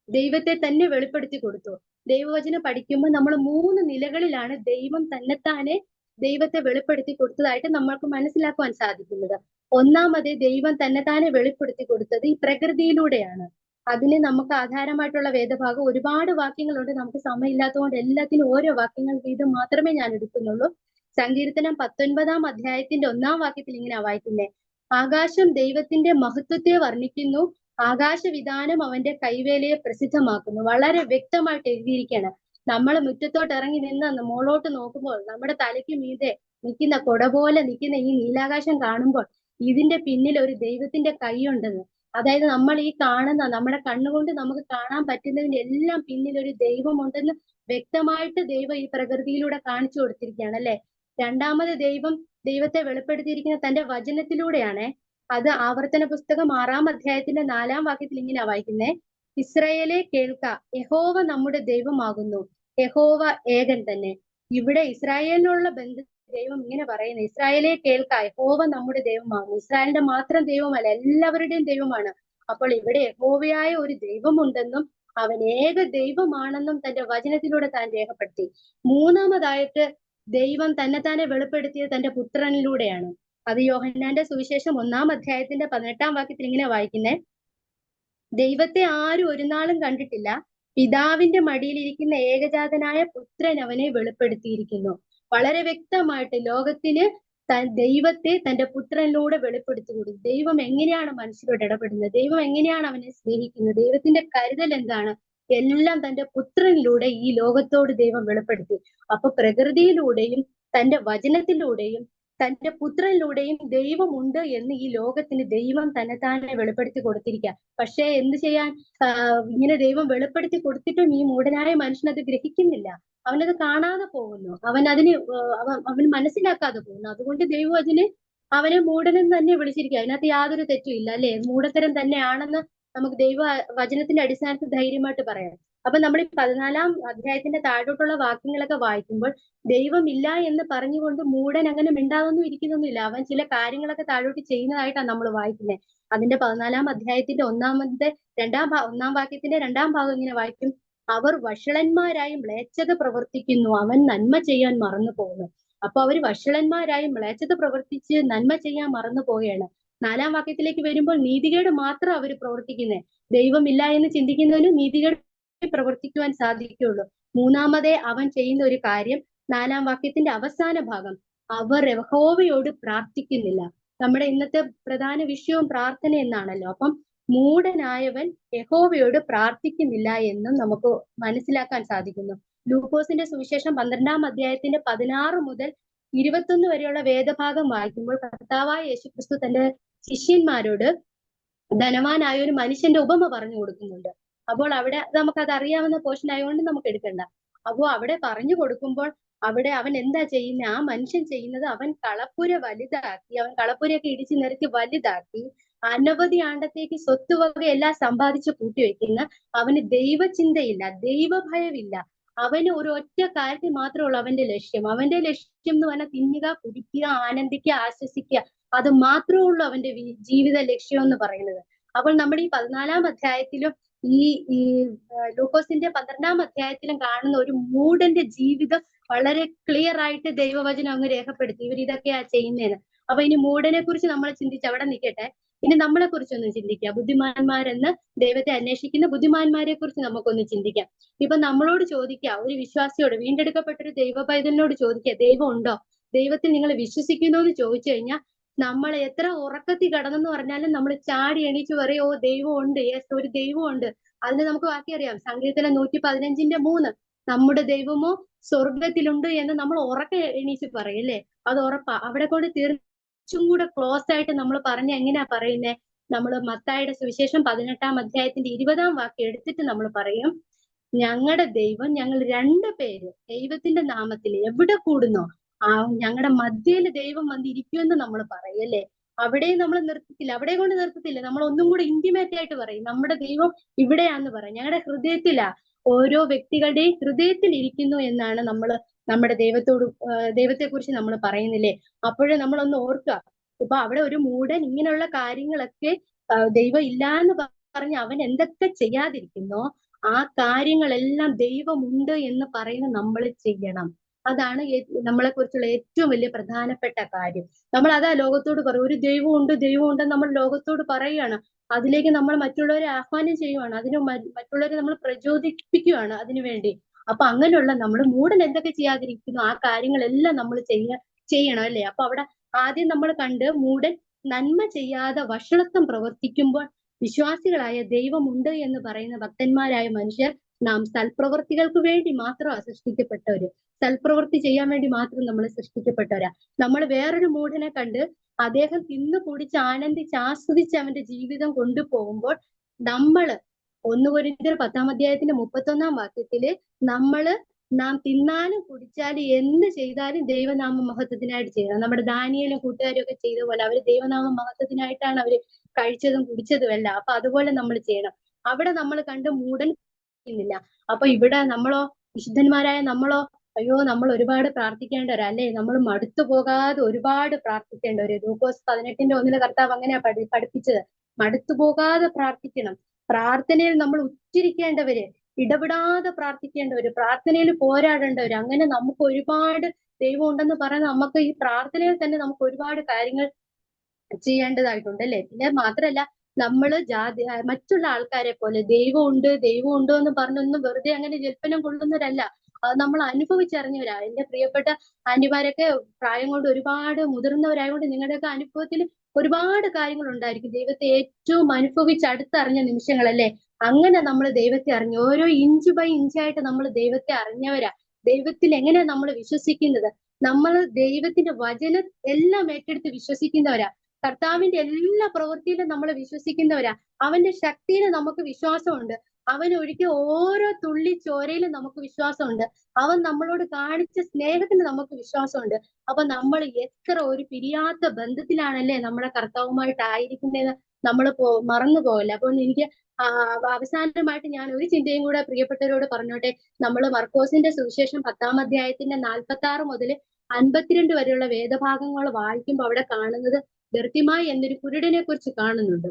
ദൈവത്തെ തന്നെ വെളിപ്പെടുത്തി കൊടുത്തു. ദൈവവചനം പഠിക്കുമ്പോൾ നമ്മൾ 3 നിലകളിലാണ് ദൈവം തന്നെത്താനെ ദൈവത്തെ വെളിപ്പെടുത്തി കൊടുത്തതായിട്ട് നമ്മൾക്ക് മനസ്സിലാക്കുവാൻ സാധിക്കുന്നത്. ഒന്നാമത് ദൈവം തന്നെത്താനെ വെളിപ്പെടുത്തി കൊടുത്തത് ഈ പ്രകൃതിയിലൂടെയാണ്. അതിന് നമുക്ക് ആധാരമായിട്ടുള്ള വേദഭാഗം ഒരുപാട് വാക്യങ്ങളുണ്ട്. നമുക്ക് സമയമില്ലാത്തതുകൊണ്ട് എല്ലാത്തിനും ഓരോ വാക്യങ്ങൾ വീതം മാത്രമേ ഞാൻ എടുക്കുന്നുള്ളൂ. സങ്കീർത്തനം 19-ാം അധ്യായത്തിന്റെ 1-ാം വാക്യത്തിൽ ഇങ്ങനെ വായിക്കുന്നേ, ആകാശം ദൈവത്തിന്റെ മഹത്വത്തെ വർണ്ണിക്കുന്നു, ആകാശവിധാനം അവന്റെ കൈവേലയെ പ്രസിദ്ധമാക്കുന്നു. വളരെ വ്യക്തമായിട്ട് എഴുതിയിരിക്കുകയാണ്. നമ്മൾ മുറ്റത്തോട്ട് ഇറങ്ങി നിന്ന് മോളോട്ട് നോക്കുമ്പോൾ നമ്മുടെ തലയ്ക്ക് മീതെ നിൽക്കുന്ന കൊട പോലെ നിൽക്കുന്ന ഈ നീലാകാശം കാണുമ്പോൾ ഇതിന്റെ പിന്നിൽ ഒരു ദൈവത്തിന്റെ കൈയുണ്ടെന്ന്, അതായത് നമ്മൾ ഈ കാണുന്ന നമ്മുടെ കണ്ണുകൊണ്ട് നമുക്ക് കാണാൻ പറ്റുന്നതിന്റെ എല്ലാം പിന്നിൽ ഒരു ദൈവമുണ്ടെന്ന് വ്യക്തമായിട്ട് ദൈവം ഈ പ്രകൃതിയിലൂടെ കാണിച്ചു കൊടുത്തിരിക്കുകയാണ് അല്ലെ. രണ്ടാമത് ദൈവത്തെ വെളിപ്പെടുത്തിയിരിക്കുന്ന തന്റെ വചനത്തിലൂടെയാണ്. അത് ആവർത്തന പുസ്തകം 6-ാം അധ്യായത്തിന്റെ 4-ാം വാക്യത്തിൽ ഇങ്ങനെ വായിക്കുന്നേ, ഇസ്രായേലെ കേൾക്ക, യഹോവ നമ്മുടെ ദൈവമാകുന്നു, യഹോവ ഏകൻ തന്നെ. ഇവിടെ ഇസ്രായേലിനുള്ള ദൈവം ഇങ്ങനെ പറയുന്നത്, ഇസ്രായേലെ കേൾക്ക, യഹോവ നമ്മുടെ ദൈവമാകുന്നു. ഇസ്രായേലിന്റെ മാത്രം ദൈവമല്ല, എല്ലാവരുടെയും ദൈവമാണ്. അപ്പോൾ ഇവിടെ യഹോവയായ ഒരു ദൈവമുണ്ടെന്നും അവൻ ഏക ദൈവമാണെന്നും തന്റെ വചനത്തിലൂടെ താൻ രേഖപ്പെടുത്തി. മൂന്നാമതായിട്ട് ദൈവം തന്നെത്താനെ വെളിപ്പെടുത്തിയത് തന്റെ പുത്രനിലൂടെയാണ്. അത് യോഹന്നാന്റെ സുവിശേഷം 1-ാം അധ്യായത്തിന്റെ 18-ാം വാക്യത്തിൽ ഇങ്ങനെ വായിക്കുന്നേ, ദൈവത്തെ ആരും ഒരു നാളും കണ്ടിട്ടില്ല, പിതാവിന്റെ മടിയിലിരിക്കുന്ന ഏകജാതനായ പുത്രൻ അവനെ വെളിപ്പെടുത്തിയിരിക്കുന്നു. വളരെ വ്യക്തമായിട്ട് ലോകത്തിന് ദൈവത്തെ തന്റെ പുത്രനിലൂടെ വെളിപ്പെടുത്തി കൊടുത്തു. ദൈവം എങ്ങനെയാണ് മനുഷ്യരോട് ഇടപെടുന്നത്, ദൈവം എങ്ങനെയാണ് അവനെ സ്നേഹിക്കുന്നത്, ദൈവത്തിന്റെ കരുതൽ എന്താണ്, എല്ലാം തന്റെ പുത്രനിലൂടെ ഈ ലോകത്തോട് ദൈവം വെളിപ്പെടുത്തി. അപ്പൊ പ്രകൃതിയിലൂടെയും തന്റെ വചനത്തിലൂടെയും തന്റെ പുത്രനിലൂടെയും ദൈവമുണ്ട് എന്ന് ഈ ലോകത്തിന് ദൈവം തന്നെത്താനെ വെളിപ്പെടുത്തി കൊടുത്തിരിക്കുക. പക്ഷേ എന്ത് ചെയ്യാൻ, ഇങ്ങനെ ദൈവം വെളിപ്പെടുത്തി കൊടുത്തിട്ടും ഈ മൂഢനായ മനുഷ്യനത് ഗ്രഹിക്കുന്നില്ല. അവനത് കാണാതെ പോകുന്നു, അവൻ മനസ്സിലാക്കാതെ പോകുന്നു. അതുകൊണ്ട് ദൈവം അവനെ മൂഢനെന്ന് തന്നെ വിളിച്ചിരിക്കുക. അതിനകത്ത് യാതൊരു തെറ്റും ഇല്ല അല്ലെ, മൂഢത്തരം തന്നെയാണെന്ന് നമുക്ക് ദൈവ വചനത്തിന്റെ അടിസ്ഥാനത്തിൽ ധൈര്യമായിട്ട് പറയാം. അപ്പൊ നമ്മൾ ഈ 14-ാം അധ്യായത്തിന്റെ താഴോട്ടുള്ള വാക്യങ്ങളൊക്കെ വായിക്കുമ്പോൾ ദൈവമില്ല എന്ന് പറഞ്ഞുകൊണ്ട് മൂഢൻ അങ്ങനെ മിണ്ടാതൊന്നും ഇരിക്കുന്നൊന്നുമില്ല. അവൻ ചില കാര്യങ്ങളൊക്കെ താഴോട്ട് ചെയ്യുന്നതായിട്ടാണ് നമ്മൾ വായിക്കുന്നത്. അതിന്റെ 14-ാം അധ്യായത്തിന്റെ 1-ാം വാക്യത്തിന്റെ 2-ാം ഭാഗം ഇങ്ങനെ വായിക്കും, അവർ വഷളന്മാരായി മ്ലേച്ഛത പ്രവർത്തിക്കുന്നു, അവൻ നന്മ ചെയ്യാൻ മറന്നു പോകുന്നു. അപ്പൊ അവർ വഷളന്മാരായി മ്ലേച്ഛത പ്രവർത്തിച്ച് നന്മ ചെയ്യാൻ മറന്നു പോവുകയാണ്. 4-ാം വാക്യത്തിലേക്ക് വരുമ്പോൾ നീതികേട് മാത്രം അവർ പ്രവർത്തിക്കുന്നത്. ദൈവമില്ല എന്ന് ചിന്തിക്കുന്നതിന് നീതികേട് പ്രവർത്തിക്കുവാൻ സാധിക്കുകയുള്ളൂ. മൂന്നാമതേ അവൻ ചെയ്യുന്ന ഒരു കാര്യം, 4-ാം വാക്യത്തിന്റെ അവസാന ഭാഗം, അവർ യഹോവയോട് പ്രാർത്ഥിക്കുന്നില്ല. നമ്മുടെ ഇന്നത്തെ പ്രധാന വിഷയവും പ്രാർത്ഥന എന്നാണല്ലോ. അപ്പം മൂഢനായവൻ യഹോവയോട് പ്രാർത്ഥിക്കുന്നില്ല എന്നും നമുക്ക് മനസ്സിലാക്കാൻ സാധിക്കുന്നു. ലൂക്കോസിന്റെ സുവിശേഷം 12-ാം അധ്യായത്തിന്റെ 16 മുതൽ 21 വരെയുള്ള വേദഭാഗം വായിക്കുമ്പോൾ കർത്താവായ യേശുക്രിസ്തു തന്റെ ശിഷ്യന്മാരോട് ധനവാനായ ഒരു മനുഷ്യന്റെ ഉപമ പറഞ്ഞു കൊടുക്കുന്നുണ്ട്. അപ്പോൾ അവിടെ നമുക്കത് അറിയാവുന്ന പോർഷൻ ആയതുകൊണ്ട് നമുക്ക് എടുക്കണ്ട. അപ്പോൾ അവിടെ പറഞ്ഞു കൊടുക്കുമ്പോൾ അവിടെ അവൻ എന്താ ചെയ്യുന്നത്, ആ മനുഷ്യൻ ചെയ്യുന്നത്, അവൻ കളപ്പുര വലുതാക്കി, അവൻ കളപ്പുരയൊക്കെ ഇടിച്ചു നിരത്തി വലുതാക്കി അനവധി ആണ്ടത്തേക്ക് സ്വത്തുവക എല്ലാം സമ്പാദിച്ച് കൂട്ടിവെക്കുന്ന, അവന് ദൈവചിന്തയില്ല, ദൈവഭയമില്ല. അവന് ഒരു ഒറ്റ കാര്യത്തിൽ മാത്രമേ ഉള്ളൂ അവന്റെ ലക്ഷ്യം. അവന്റെ ലക്ഷ്യം എന്ന് പറഞ്ഞാൽ തിന്നുക, കുടിക്കുക, ആനന്ദിക്കുക, ആശ്വസിക്കുക. അത് മാത്രമേ ഉള്ളൂ അവന്റെ ജീവിത ലക്ഷ്യം എന്ന് പറയുന്നത്. അപ്പോൾ നമ്മുടെ ഈ 14-ാം അധ്യായത്തിലും ഈ ലൂക്കോസിന്റെ 12-ാം അധ്യായത്തിലും കാണുന്ന ഒരു മൂഢന്റെ ജീവിതം വളരെ ക്ലിയർ ആയിട്ട് ദൈവവചനം അങ്ങ് രേഖപ്പെടുത്തി. ഇവർ ഇതൊക്കെയാ ചെയ്യുന്നതെന്ന്. അപ്പൊ ഇനി മൂഢനെ കുറിച്ച് നമ്മൾ ചിന്തിച്ച് അവിടെ നിൽക്കട്ടെ. ഇനി നമ്മളെ കുറിച്ചൊന്ന് ചിന്തിക്കാം. ബുദ്ധിമാന്മാരെന്ന് ദൈവത്തെ അന്വേഷിക്കുന്ന ബുദ്ധിമാന്മാരെ കുറിച്ച് നമുക്കൊന്ന് ചിന്തിക്കാം. ഇപ്പൊ നമ്മളോട് ചോദിക്കുക, ഒരു വിശ്വാസിയോട്, വീണ്ടെടുക്കപ്പെട്ടൊരു ദൈവ പൈതലിനോട് ചോദിക്കുക, ദൈവം ഉണ്ടോ, ദൈവത്തിൽ നിങ്ങൾ വിശ്വസിക്കുന്നോ എന്ന് ചോദിച്ചു കഴിഞ്ഞാൽ നമ്മൾ എത്ര ഉറക്കത്തിൽ കിടന്നെന്ന് പറഞ്ഞാലും നമ്മൾ ചാടി എണീച്ച് പറയും, ഓ ദൈവം ഉണ്ട്, യെസ് ഒരു ദൈവം ഉണ്ട്. അതിന് നമുക്ക് ബാക്കി അറിയാം. സങ്കീർത്തനം 115:3 നമ്മുടെ ദൈവമോ സ്വർഗത്തിലുണ്ട് എന്ന് നമ്മൾ ഉറക്ക എണീച്ച് പറയും അല്ലേ. അത് ഉറപ്പാ. അവിടെ കൊണ്ട് തീർച്ചും കൂടെ ക്ലോസ് ആയിട്ട് നമ്മൾ പറഞ്ഞ എങ്ങനെയാ പറയുന്നേ? നമ്മൾ മത്തായിയുടെ സുവിശേഷം 18-ാം അധ്യായത്തിന്റെ 20-ാം വാക്യം എടുത്തിട്ട് നമ്മൾ പറയും, ഞങ്ങളുടെ ദൈവം, ഞങ്ങൾ 2 പേര് ദൈവത്തിന്റെ നാമത്തിൽ എവിടെ കൂടുന്നോ ഞങ്ങളുടെ മധ്യയില് ദൈവം വന്നിരിക്കുമെന്ന് നമ്മൾ പറയല്ലേ. അവിടെ നമ്മൾ നിർത്തത്തില്ല, അവിടെ കൊണ്ട് നിർത്തത്തില്ല. നമ്മൾ ഒന്നും കൂടെ ഇന്റിമേറ്റ് ആയിട്ട് പറയും, നമ്മുടെ ദൈവം ഇവിടെയാന്ന് പറയും. ഞങ്ങളുടെ ഹൃദയത്തിലാ, ഓരോ വ്യക്തികളുടെയും ഹൃദയത്തിൽ ഇരിക്കുന്നു എന്നാണ് നമ്മൾ നമ്മുടെ ദൈവത്തെ കുറിച്ച് നമ്മൾ പറയുന്നില്ലേ. അപ്പോഴേ നമ്മളൊന്ന് ഓർക്കുക. ഇപ്പൊ അവിടെ ഒരു മൂഢൻ ഇങ്ങനെയുള്ള കാര്യങ്ങളൊക്കെ ദൈവം ഇല്ല എന്ന് പറഞ്ഞ് അവൻ എന്തൊക്കെ ചെയ്യാതിരിക്കുന്നോ ആ കാര്യങ്ങളെല്ലാം ദൈവമുണ്ട് എന്ന് പറയുന്ന നമ്മൾ ചെയ്യണം. അതാണ് നമ്മളെ കുറിച്ചുള്ള ഏറ്റവും വലിയ പ്രധാനപ്പെട്ട കാര്യം. നമ്മൾ അതാ ലോകത്തോട് പറയും, ഒരു ദൈവം ഉണ്ട്, ദൈവം ഉണ്ടെന്ന് നമ്മൾ ലോകത്തോട് പറയുകയാണ്. അതിലേക്ക് നമ്മൾ മറ്റുള്ളവരെ ആഹ്വാനം ചെയ്യുവാണ്, മറ്റുള്ളവരെ നമ്മൾ പ്രചോദിപ്പിക്കുകയാണ് അതിനു വേണ്ടി. അപ്പൊ അങ്ങനെയുള്ള നമ്മൾ മൂഢൻ എന്തൊക്കെ ചെയ്യാതിരിക്കുന്നു ആ കാര്യങ്ങളെല്ലാം നമ്മൾ ചെയ്യണം അല്ലേ. അപ്പൊ അവിടെ ആദ്യം നമ്മൾ കണ്ട് മൂഢൻ നന്മ ചെയ്യാതെ വഷളത്വം പ്രവർത്തിക്കുമ്പോൾ വിശ്വാസികളായ ദൈവമുണ്ട് എന്ന് പറയുന്ന ഭക്തന്മാരായ മനുഷ്യർ നാം സൽപ്രവൃത്തികൾക്ക് വേണ്ടി മാത്രമാണ് സൃഷ്ടിക്കപ്പെട്ടവര്. സൽപ്രവൃത്തി ചെയ്യാൻ വേണ്ടി മാത്രം നമ്മൾ സൃഷ്ടിക്കപ്പെട്ടവരാ. നമ്മൾ വേറൊരു മൂഢനെ കണ്ട് അദ്ദേഹം തിന്നു കുടിച്ച് ആനന്ദിച്ച് ആസ്വദിച്ച് അവന്റെ ജീവിതം കൊണ്ടുപോകുമ്പോൾ നമ്മള് 1 കൊരിന്ത്യർ 10-ാം അധ്യായത്തിന്റെ 31-ാം വാക്യത്തില് നാം തിന്നാലും കുടിച്ചാലും എന്ത് ചെയ്താലും ദൈവനാമ മഹത്വത്തിനായിട്ട് ചെയ്യണം. നമ്മുടെ ദാനിയേലും കൂട്ടുകാരും ഒക്കെ ചെയ്ത പോലെ അവര് ദൈവനാമ മഹത്വത്തിനായിട്ടാണ് അവര് കഴിച്ചതും കുടിച്ചതും എല്ലാം. അപ്പൊ അതുപോലെ നമ്മൾ ചെയ്യണം. അവിടെ നമ്മൾ കണ്ട് മൂഢൻ ില്ല. അപ്പൊ ഇവിടെ നമ്മളോ, വിശുദ്ധന്മാരായ നമ്മളോ, അയ്യോ നമ്മൾ ഒരുപാട് പ്രാർത്ഥിക്കേണ്ടവരാ അല്ലേ. നമ്മൾ മടുത്തു പോകാതെ ഒരുപാട് പ്രാർത്ഥിക്കേണ്ടവര്. ലൂക്കോസ് 18:1 കർത്താവ് അങ്ങനെയാ പഠിപ്പിച്ചത്. മടുത്തു പോകാതെ പ്രാർത്ഥിക്കണം. പ്രാർത്ഥനയിൽ നമ്മൾ ഉച്ചരിക്കേണ്ടവര്, ഇടപെടാതെ പ്രാർത്ഥിക്കേണ്ടവര്, പ്രാർത്ഥനയിൽ പോരാടേണ്ടവര്. അങ്ങനെ നമുക്ക് ഒരുപാട് ദൈവം ഉണ്ടെന്ന് പറയുന്ന നമുക്ക് ഈ പ്രാർത്ഥനയിൽ തന്നെ നമുക്ക് ഒരുപാട് കാര്യങ്ങൾ ചെയ്യേണ്ടതായിട്ടുണ്ട് അല്ലെ. പിന്നെ മാത്രല്ല നമ്മള് മറ്റുള്ള ആൾക്കാരെ പോലെ ദൈവം ഉണ്ടോ എന്ന് പറഞ്ഞൊന്നും വെറുതെ അങ്ങനെ ജൽപ്പനം കൊള്ളുന്നവരല്ല. അത് നമ്മൾ അനുഭവിച്ചറിഞ്ഞവരാ. എന്റെ പ്രിയപ്പെട്ട ആന്റിമാരൊക്കെ പ്രായം കൊണ്ട് ഒരുപാട് മുതിർന്നവരായതുകൊണ്ട് നിങ്ങളുടെയൊക്കെ അനുഭവത്തിൽ ഒരുപാട് കാര്യങ്ങൾ ഉണ്ടായിരിക്കും. ദൈവത്തെ ഏറ്റവും അനുഭവിച്ച് അടുത്തറിഞ്ഞ നിമിഷങ്ങളല്ലേ. അങ്ങനെ നമ്മൾ ദൈവത്തെ അറിഞ്ഞു, ഓരോ ഇഞ്ച് ബൈ ഇഞ്ചായിട്ട് നമ്മൾ ദൈവത്തെ അറിഞ്ഞവരാ. ദൈവത്തിൽ എങ്ങനെയാ നമ്മൾ വിശ്വസിക്കുന്നത്? നമ്മൾ ദൈവത്തിന്റെ വചനം എല്ലാം ഏറ്റെടുത്ത് വിശ്വസിക്കുന്നവരാ. കർത്താവിന്റെ എല്ലാ പ്രവൃത്തിയിലും നമ്മൾ വിശ്വസിക്കുന്നവരാ. അവന്റെ ശക്തിയിൽ നമുക്ക് വിശ്വാസമുണ്ട്. അവൻ ഒഴുകിയ ഓരോ തുള്ളി ചോരയിലും നമുക്ക് വിശ്വാസമുണ്ട്. അവൻ നമ്മളോട് കാണിച്ച സ്നേഹത്തിന് നമുക്ക് വിശ്വാസമുണ്ട്. അപ്പൊ നമ്മൾ എത്ര ഒരു പിരിയാത്ത ബന്ധത്തിലാണല്ലേ നമ്മുടെ കർത്താവുമായിട്ടായിരിക്കുന്നതെന്ന് നമ്മൾ മറന്നു പോകല്ല. അപ്പോൾ എനിക്ക് അവസാനമായിട്ട് ഞാൻ ഒരു ചിന്തയും കൂടെ പ്രിയപ്പെട്ടവരോട് പറഞ്ഞോട്ടെ. നമ്മൾ മർക്കോസിന്റെ സുവിശേഷം 10-ാം അധ്യായത്തിന്റെ 46 മുതൽ 52 വരെയുള്ള വേദഭാഗങ്ങൾ വായിക്കുമ്പോൾ അവിടെ കാണുന്നത് ബർത്തിമായി എന്നൊരു കുരുടനെ കുറിച്ച് കാണുന്നുണ്ട്.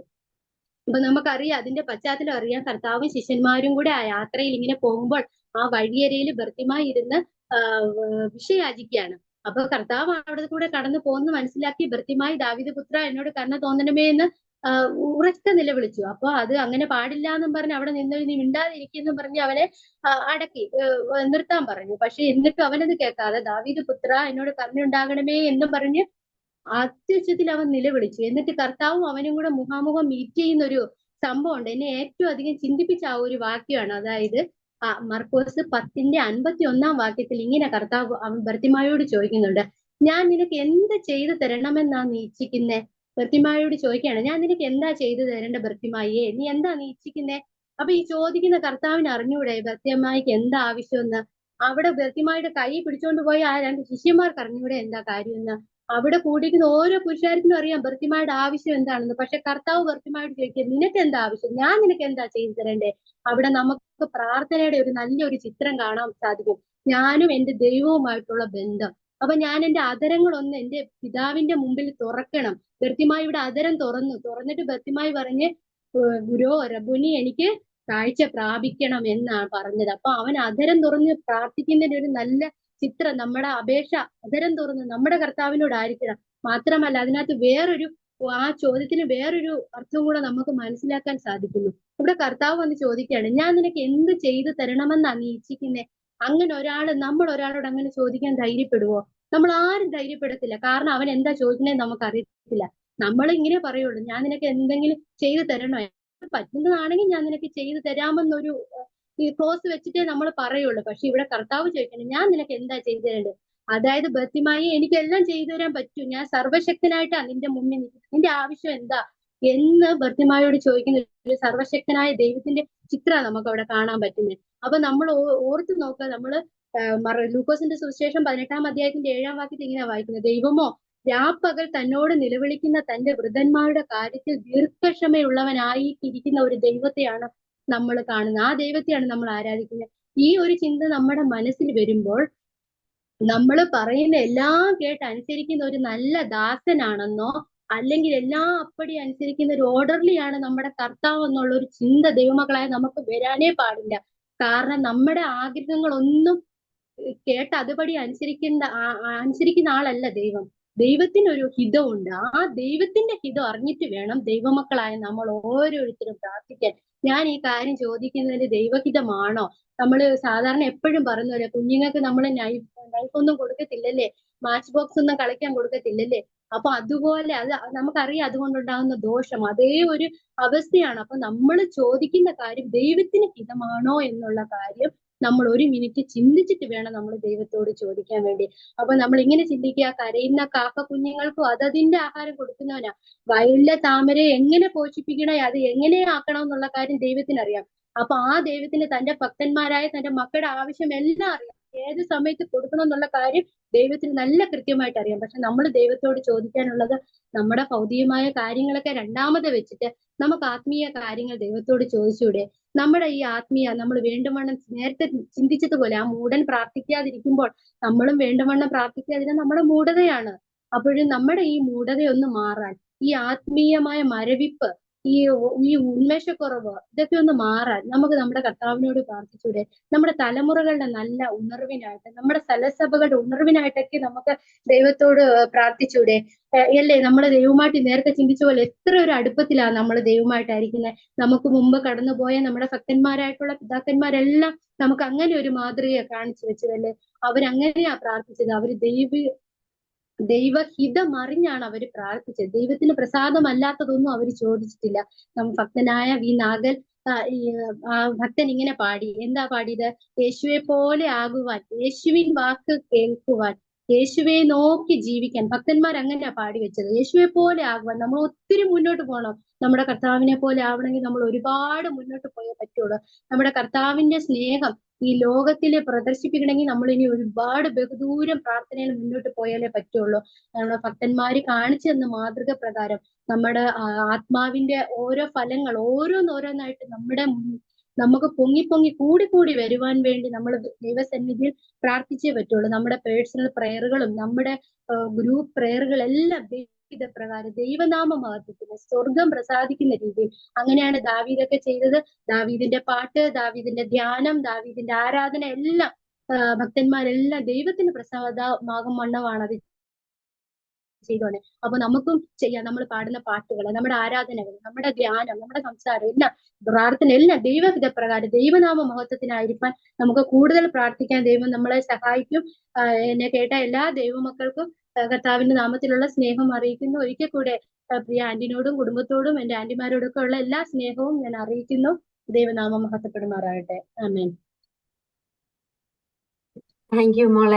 അപ്പൊ നമുക്കറിയാം, അതിന്റെ പശ്ചാത്തലം അറിയാം. കർത്താവും ശിഷ്യന്മാരും കൂടെ ആ യാത്രയിൽ ഇങ്ങനെ പോകുമ്പോൾ ആ വഴിയരയിൽ ബർത്തിമായി ഇരുന്ന് ഭിക്ഷയാചിക്കുകയാണ്. അപ്പൊ കർത്താവ് അവിടെ കൂടെ കടന്നു പോകുന്ന മനസ്സിലാക്കി, ബർത്തിമായി ദാവീദ് പുത്ര എന്നോട് കരുണ തോന്നണമേ എന്ന് ഉറച്ച നിലവിളിച്ചു. അപ്പൊ അത് അങ്ങനെ പാടില്ല എന്നും പറഞ്ഞ് അവിടെ നിന്ന് നീ മിണ്ടാതിരിക്കുന്നു പറഞ്ഞ് അവനെ അടക്കി നിർത്താൻ പറഞ്ഞു. പക്ഷെ എന്നിട്ടും അവനത് കേൾക്കാതെ ദാവീദ് പുത്ര എന്നോട് കരുണയുണ്ടാകണമേ എന്നും പറഞ്ഞ് അത്യുച്ചത്തിൽ അവൻ നിലവിളിച്ചു. എന്നിട്ട് കർത്താവും അവനും കൂടെ മുഖാമുഖം മീറ്റ് ചെയ്യുന്ന ഒരു സംഭവം ഉണ്ട്. എന്നെ ഏറ്റവും അധികം ചിന്തിപ്പിച്ച ആ ഒരു വാക്യമാണ്. അതായത് മർക്കോസ് 10:51 വാക്യത്തിൽ ഇങ്ങനെ കർത്താവ് അവൻ ബർത്തിമായോട് ചോദിക്കുന്നുണ്ട്, ഞാൻ നിനക്ക് എന്ത് ചെയ്തു തരണമെന്നാ നീ ഇച്ഛിക്കുന്നേ? ബർത്തിമായോട് ചോദിക്കുകയാണ്, ഞാൻ നിനക്ക് എന്താ ചെയ്തു തരേണ്ട ബർത്തിമായിയെ, നീ എന്താ നീ ഇച്ഛിക്കുന്നേ? അപ്പൊ ഈ ചോദിക്കുന്ന കർത്താവിന് അറിഞ്ഞൂടെ ബർത്തിമായിക്ക് എന്താ ആവശ്യമെന്ന്? അവിടെ ബർത്തിമായുടെ കൈ പിടിച്ചോണ്ട് പോയി ആ 2 ശിഷ്യന്മാർക്ക് അറിഞ്ഞൂടെ എന്താ കാര്യമെന്ന്? അവിടെ കൂടിയിരിക്കുന്ന ഓരോ പുരുഷാരത്തിനും അറിയാം ബർത്തിമായുടെ ആവശ്യം എന്താണെന്ന്. പക്ഷെ കർത്താവ് ബർത്തിമായോട് ചോദിക്കുക, നിനക്ക് എന്താ ആവശ്യം, ഞാൻ നിനക്ക് എന്താ ചെയ്തു തരണ്ടേ? അവിടെ നമുക്ക് പ്രാർത്ഥനയുടെ ഒരു നല്ലൊരു ചിത്രം കാണാൻ സാധിക്കും. ഞാനും എന്റെ ദൈവവുമായിട്ടുള്ള ബന്ധം. അപ്പൊ ഞാൻ എന്റെ അതരങ്ങളൊന്ന് എന്റെ പിതാവിന്റെ മുമ്പിൽ തുറക്കണം. ബർത്തിമായുടെ അതരം തുറന്നിട്ട് ബർത്തിമായി പറഞ്ഞ്, ഗുരോ റബ്ബുനി, എനിക്ക് കാഴ്ച പ്രാപിക്കണം എന്നാണ് പറഞ്ഞത്. അപ്പൊ അവൻ അതരം തുറന്ന് പ്രാർത്ഥിക്കുന്നതിന് ഒരു നല്ല ചിത്രം, നമ്മുടെ അപേക്ഷ അതരം തുറന്ന് നമ്മുടെ കർത്താവിനോടായിരിക്കണം. മാത്രമല്ല അതിനകത്ത് ആ ചോദ്യത്തിന് വേറൊരു അർത്ഥം കൂടെ നമുക്ക് മനസ്സിലാക്കാൻ സാധിക്കുന്നു. ഇവിടെ കർത്താവ് വന്ന് ചോദിക്കുകയാണ്, ഞാൻ നിനക്ക് എന്ത് ചെയ്തു തരണമെന്നാ നീ ഇച്ഛിക്കുന്നേ? അങ്ങനെ നമ്മൾ ഒരാളോട് അങ്ങനെ ചോദിക്കാൻ ധൈര്യപ്പെടുവോ? നമ്മൾ ആരും ധൈര്യപ്പെടത്തില്ല. കാരണം അവൻ എന്താ ചോദിക്കുന്നതെന്ന് നമുക്ക് അറിയത്തില്ല. നമ്മൾ ഇങ്ങനെ പറയുള്ളൂ, ഞാൻ നിനക്ക് എന്തെങ്കിലും ചെയ്തു തരണോ, പറ്റുന്നതാണെങ്കിൽ ഞാൻ നിനക്ക് ചെയ്തു തരാമെന്നൊരു ക്ലോസ് വെച്ചിട്ടേ നമ്മൾ പറയുള്ളൂ. പക്ഷെ ഇവിടെ കർത്താവ് ചോദിക്കണം, ഞാൻ നിനക്ക് എന്താ ചെയ്തു തരേണ്ടത്? അതായത് ബർത്തിമായി, എനിക്കെല്ലാം ചെയ്തു തരാൻ പറ്റും, ഞാൻ സർവശക്തനായിട്ടാ നിന്റെ മുന്നിൽ നിൽക്കുന്നത്, നിന്റെ ആവശ്യം എന്താ എന്ന് ബർത്തിമായോട് ചോദിക്കുന്ന ഒരു സർവശക്തനായ ദൈവത്തിന്റെ ചിത്രമാണ് നമുക്ക് അവിടെ കാണാൻ പറ്റുന്നത്. അപ്പൊ നമ്മൾ ഓർത്ത് നോക്കുക, നമ്മള് ലൂക്കോസിന്റെ സുവിശേഷം 18-ാം അധ്യായത്തിന്റെ 7-ാം വാക്യത്തിൽ ഇങ്ങനെ വായിക്കുന്നത്, ദൈവമോ രാപ്പകൽ തന്നോട് നിലവിളിക്കുന്ന തന്റെ വൃദ്ധന്മാരുടെ കാര്യത്തിൽ ദീർഘക്ഷമയുള്ളവനായിരിക്കുന്ന ഒരു ദൈവത്തെയാണ് നമ്മൾ കാണുന്നത്. ആ ദൈവത്തെയാണ് നമ്മൾ ആരാധിക്കുന്നത്. ഈ ഒരു ചിന്ത നമ്മുടെ മനസ്സിൽ വരുമ്പോൾ നമ്മൾ പറയുന്ന എല്ലാം കേട്ട് അനുസരിക്കുന്ന ഒരു നല്ല ദാസനാണെന്നോ, അല്ലെങ്കിൽ എല്ലാം അപ്പടി അനുസരിക്കുന്ന ഒരു ഓർഡർലിയാണ് നമ്മുടെ കർത്താവ് എന്നുള്ള ഒരു ചിന്ത ദൈവമക്കളായ നമുക്ക് വരാനേ പാടില്ല. കാരണം നമ്മുടെ ആഗ്രഹങ്ങളൊന്നും കേട്ട് അതുപടി അനുസരിക്കുന്ന ആളല്ല ദൈവം. ദൈവത്തിനൊരു ഹിതമുണ്ട്. ആ ദൈവത്തിന്റെ ഹിതം അറിഞ്ഞിട്ട് വേണം ദൈവമക്കളായ നമ്മൾ ഓരോരുത്തരും പ്രാർത്ഥിക്കാൻ. ഞാൻ ഈ കാര്യം ചോദിക്കുന്നതിന് ദൈവഹിതമാണോ? നമ്മൾ സാധാരണ എപ്പോഴും പറയുന്നല്ലേ, കുഞ്ഞുങ്ങൾക്ക് നമ്മൾ നൈഫൊന്നും കൊടുക്കത്തില്ലല്ലേ, മാച്ച് ബോക്സ് ഒന്നും കളിക്കാൻ കൊടുക്കത്തില്ലല്ലേ. അപ്പൊ അതുപോലെ അത് നമുക്കറിയാം അതുകൊണ്ടുണ്ടാകുന്ന ദോഷം. അതേ ഒരു അവസ്ഥയാണ്. അപ്പൊ നമ്മൾ ചോദിക്കുന്ന കാര്യം ദൈവത്തിന് ഹിതമാണോ എന്നുള്ള കാര്യം നമ്മൾ ഒരു മിനിറ്റ് ചിന്തിച്ചിട്ട് വേണം നമ്മൾ ദൈവത്തോട് ചോദിക്കാൻ വേണ്ടി. അപ്പൊ നമ്മൾ ഇങ്ങനെ ചിന്തിക്കുക, കരയുന്ന കാക്ക കുഞ്ഞുങ്ങൾക്കും അതതിന്റെ ആഹാരം കൊടുക്കുന്നവനാ. വയലിലെ താമരയെ എങ്ങനെ പോഷിപ്പിക്കണേ, അത് എങ്ങനെ ആക്കണം എന്നുള്ള കാര്യം ദൈവത്തിനറിയാം. അപ്പൊ ആ ദൈവത്തിന് തന്റെ ഭക്തന്മാരായ തന്റെ മക്കളുടെ ആവശ്യം എല്ലാം അറിയാം. ഏത് സമയത്ത് കൊടുക്കണം എന്നുള്ള കാര്യം ദൈവത്തിന് നല്ല കൃത്യമായിട്ട് അറിയാം. പക്ഷെ നമ്മൾ ദൈവത്തോട് ചോദിക്കാനുള്ളത് നമ്മുടെ ഭൗതികമായ കാര്യങ്ങളൊക്കെ രണ്ടാമത് വെച്ചിട്ട് നമുക്ക് ആത്മീയ കാര്യങ്ങൾ ദൈവത്തോട് ചോദിച്ചൂടെ? നമ്മുടെ ഈ നമ്മൾ വേണ്ടുവണ്ണം നേരത്തെ ചിന്തിച്ചതുപോലെ ആ മൂഢൻ പ്രാർത്ഥിക്കാതിരിക്കുമ്പോൾ നമ്മളും വേണ്ടുവണ്ണം പ്രാർത്ഥിക്കാതിരുന്ന നമ്മുടെ മൂഢതയാണ്. അപ്പോഴും നമ്മുടെ ഈ മൂഢതയൊന്ന് മാറാൻ, ഈ ആത്മീയമായ മരവിപ്പ്, ഈ ഉന്മേഷക്കുറവ്, ഇതൊക്കെ ഒന്ന് മാറാൻ നമുക്ക് നമ്മുടെ കർത്താവിനോട് പ്രാർത്ഥിച്ചൂടെ? നമ്മുടെ തലമുറകളുടെ നല്ല ഉണർവിനായിട്ട്, നമ്മുടെ സ്ഥലസഭകളുടെ ഉണർവിനായിട്ടൊക്കെ നമുക്ക് ദൈവത്തോട് പ്രാർത്ഥിച്ചൂടെ? അല്ലേ? നമ്മൾ ദൈവമായിട്ട് നേരത്തെ ചിന്തിച്ച പോലെ എത്ര ഒരു അടുപ്പത്തിലാണ് നമ്മൾ ദൈവമായിട്ടായിരിക്കുന്നത്. നമുക്ക് മുമ്പ് കടന്നുപോയ നമ്മുടെ ഭക്തന്മാരായിട്ടുള്ള പിതാക്കന്മാരെല്ലാം നമുക്ക് അങ്ങനെ ഒരു മാതൃകയെ കാണിച്ചു വെച്ചതല്ലേ. അവരങ്ങനെയാ പ്രാർത്ഥിച്ചത്. അവര് ദൈവഹിതം അറിഞ്ഞാണ് അവര് പ്രാർത്ഥിച്ചത്. ദൈവത്തിന് പ്രസാദമല്ലാത്തതൊന്നും അവർ ചോദിച്ചിട്ടില്ല. ഭക്തനായ വി നാഗൽ ഭക്തൻ ഇങ്ങനെ പാടി. എന്താ പാടിയത്? യേശുവെ പോലെ ആകുവാൻ, യേശുവിൻ വാക്ക് കേൾക്കുവാൻ, യേശുവെ നോക്കി ജീവിക്കാൻ. ഭക്തന്മാർ അങ്ങനെയാ പാടി വെച്ചത്. യേശുവെ പോലെ ആകുവാൻ, നമ്മൾ ഒത്തിരി മുന്നോട്ട് പോകണം. നമ്മുടെ കർത്താവിനെ പോലെ ആവണമെങ്കിൽ നമ്മൾ ഒരുപാട് മുന്നോട്ട് പോയേ പറ്റുള്ളൂ. നമ്മുടെ കർത്താവിന്റെ സ്നേഹം ഈ ലോകത്തില് പ്രദർശിപ്പിക്കണമെങ്കിൽ നമ്മൾ ഇനി ഒരുപാട് ബഹുദൂരം പ്രാർത്ഥനയിൽ മുന്നോട്ട് പോയാലേ പറ്റുള്ളൂ. നമ്മുടെ ഭക്തന്മാര് കാണിച്ചു തന്ന മാതൃക പ്രകാരം നമ്മുടെ ആത്മാവിന്റെ ഓരോ ഫലങ്ങൾ ഓരോന്നോരോന്നായിട്ട് നമുക്ക് പൊങ്ങി കൂടി വരുവാൻ വേണ്ടി നമ്മൾ ദൈവസന്നിധിയിൽ പ്രാർത്ഥിച്ചേ പറ്റുള്ളൂ. നമ്മുടെ പേഴ്സണൽ പ്രയറുകളും നമ്മുടെ ഗ്രൂപ്പ് പ്രയറുകളെല്ലാം പ്രകാരം ദൈവനാമ മഹത്വത്തിന് സ്വർഗം പ്രസാദിക്കുന്ന രീതിയിൽ അങ്ങനെയാണ് ദാവീദൊക്കെ ചെയ്തത്. ദാവീദിന്റെ പാട്ട്, ദാവീദിന്റെ ധ്യാനം, ദാവീദിന്റെ ആരാധന എല്ലാം ഭക്തന്മാരെല്ലാം ദൈവത്തിന് പ്രസാദമാകും വണ്ണമാണ് അത് ചെയ്തോണേ. അപ്പൊ നമുക്കും ചെയ്യാം. നമ്മൾ പാടുന്ന പാട്ടുകൾ, നമ്മുടെ ആരാധനകൾ, നമ്മുടെ ധ്യാനം, നമ്മുടെ സംസാരം എല്ലാം, പ്രാർത്ഥന എല്ലാം ദൈവഹിത പ്രകാരം ദൈവനാമ മഹത്വത്തിനായിരിക്കാൻ നമുക്ക് കൂടുതൽ പ്രാർത്ഥിക്കാൻ ദൈവം നമ്മളെ സഹായിക്കും. എന്നെ കേട്ട എല്ലാ ദൈവമക്കൾക്കും കർത്താവിന്റെ നാമത്തിലുള്ള സ്നേഹം അറിയിക്കുന്നു. ഒരിക്കൽ കൂടെ പ്രിയ ആന്റിനോടും കുടുംബത്തോടും എന്റെ ആന്റിമാരോടൊക്കെ ഉള്ള എല്ലാ സ്നേഹവും ഞാൻ അറിയിക്കുന്നു. ദൈവനാമം മഹത്വപ്പെടുമാറാകട്ടെ. ആമേൻ. താങ്ക് യു മോളെ.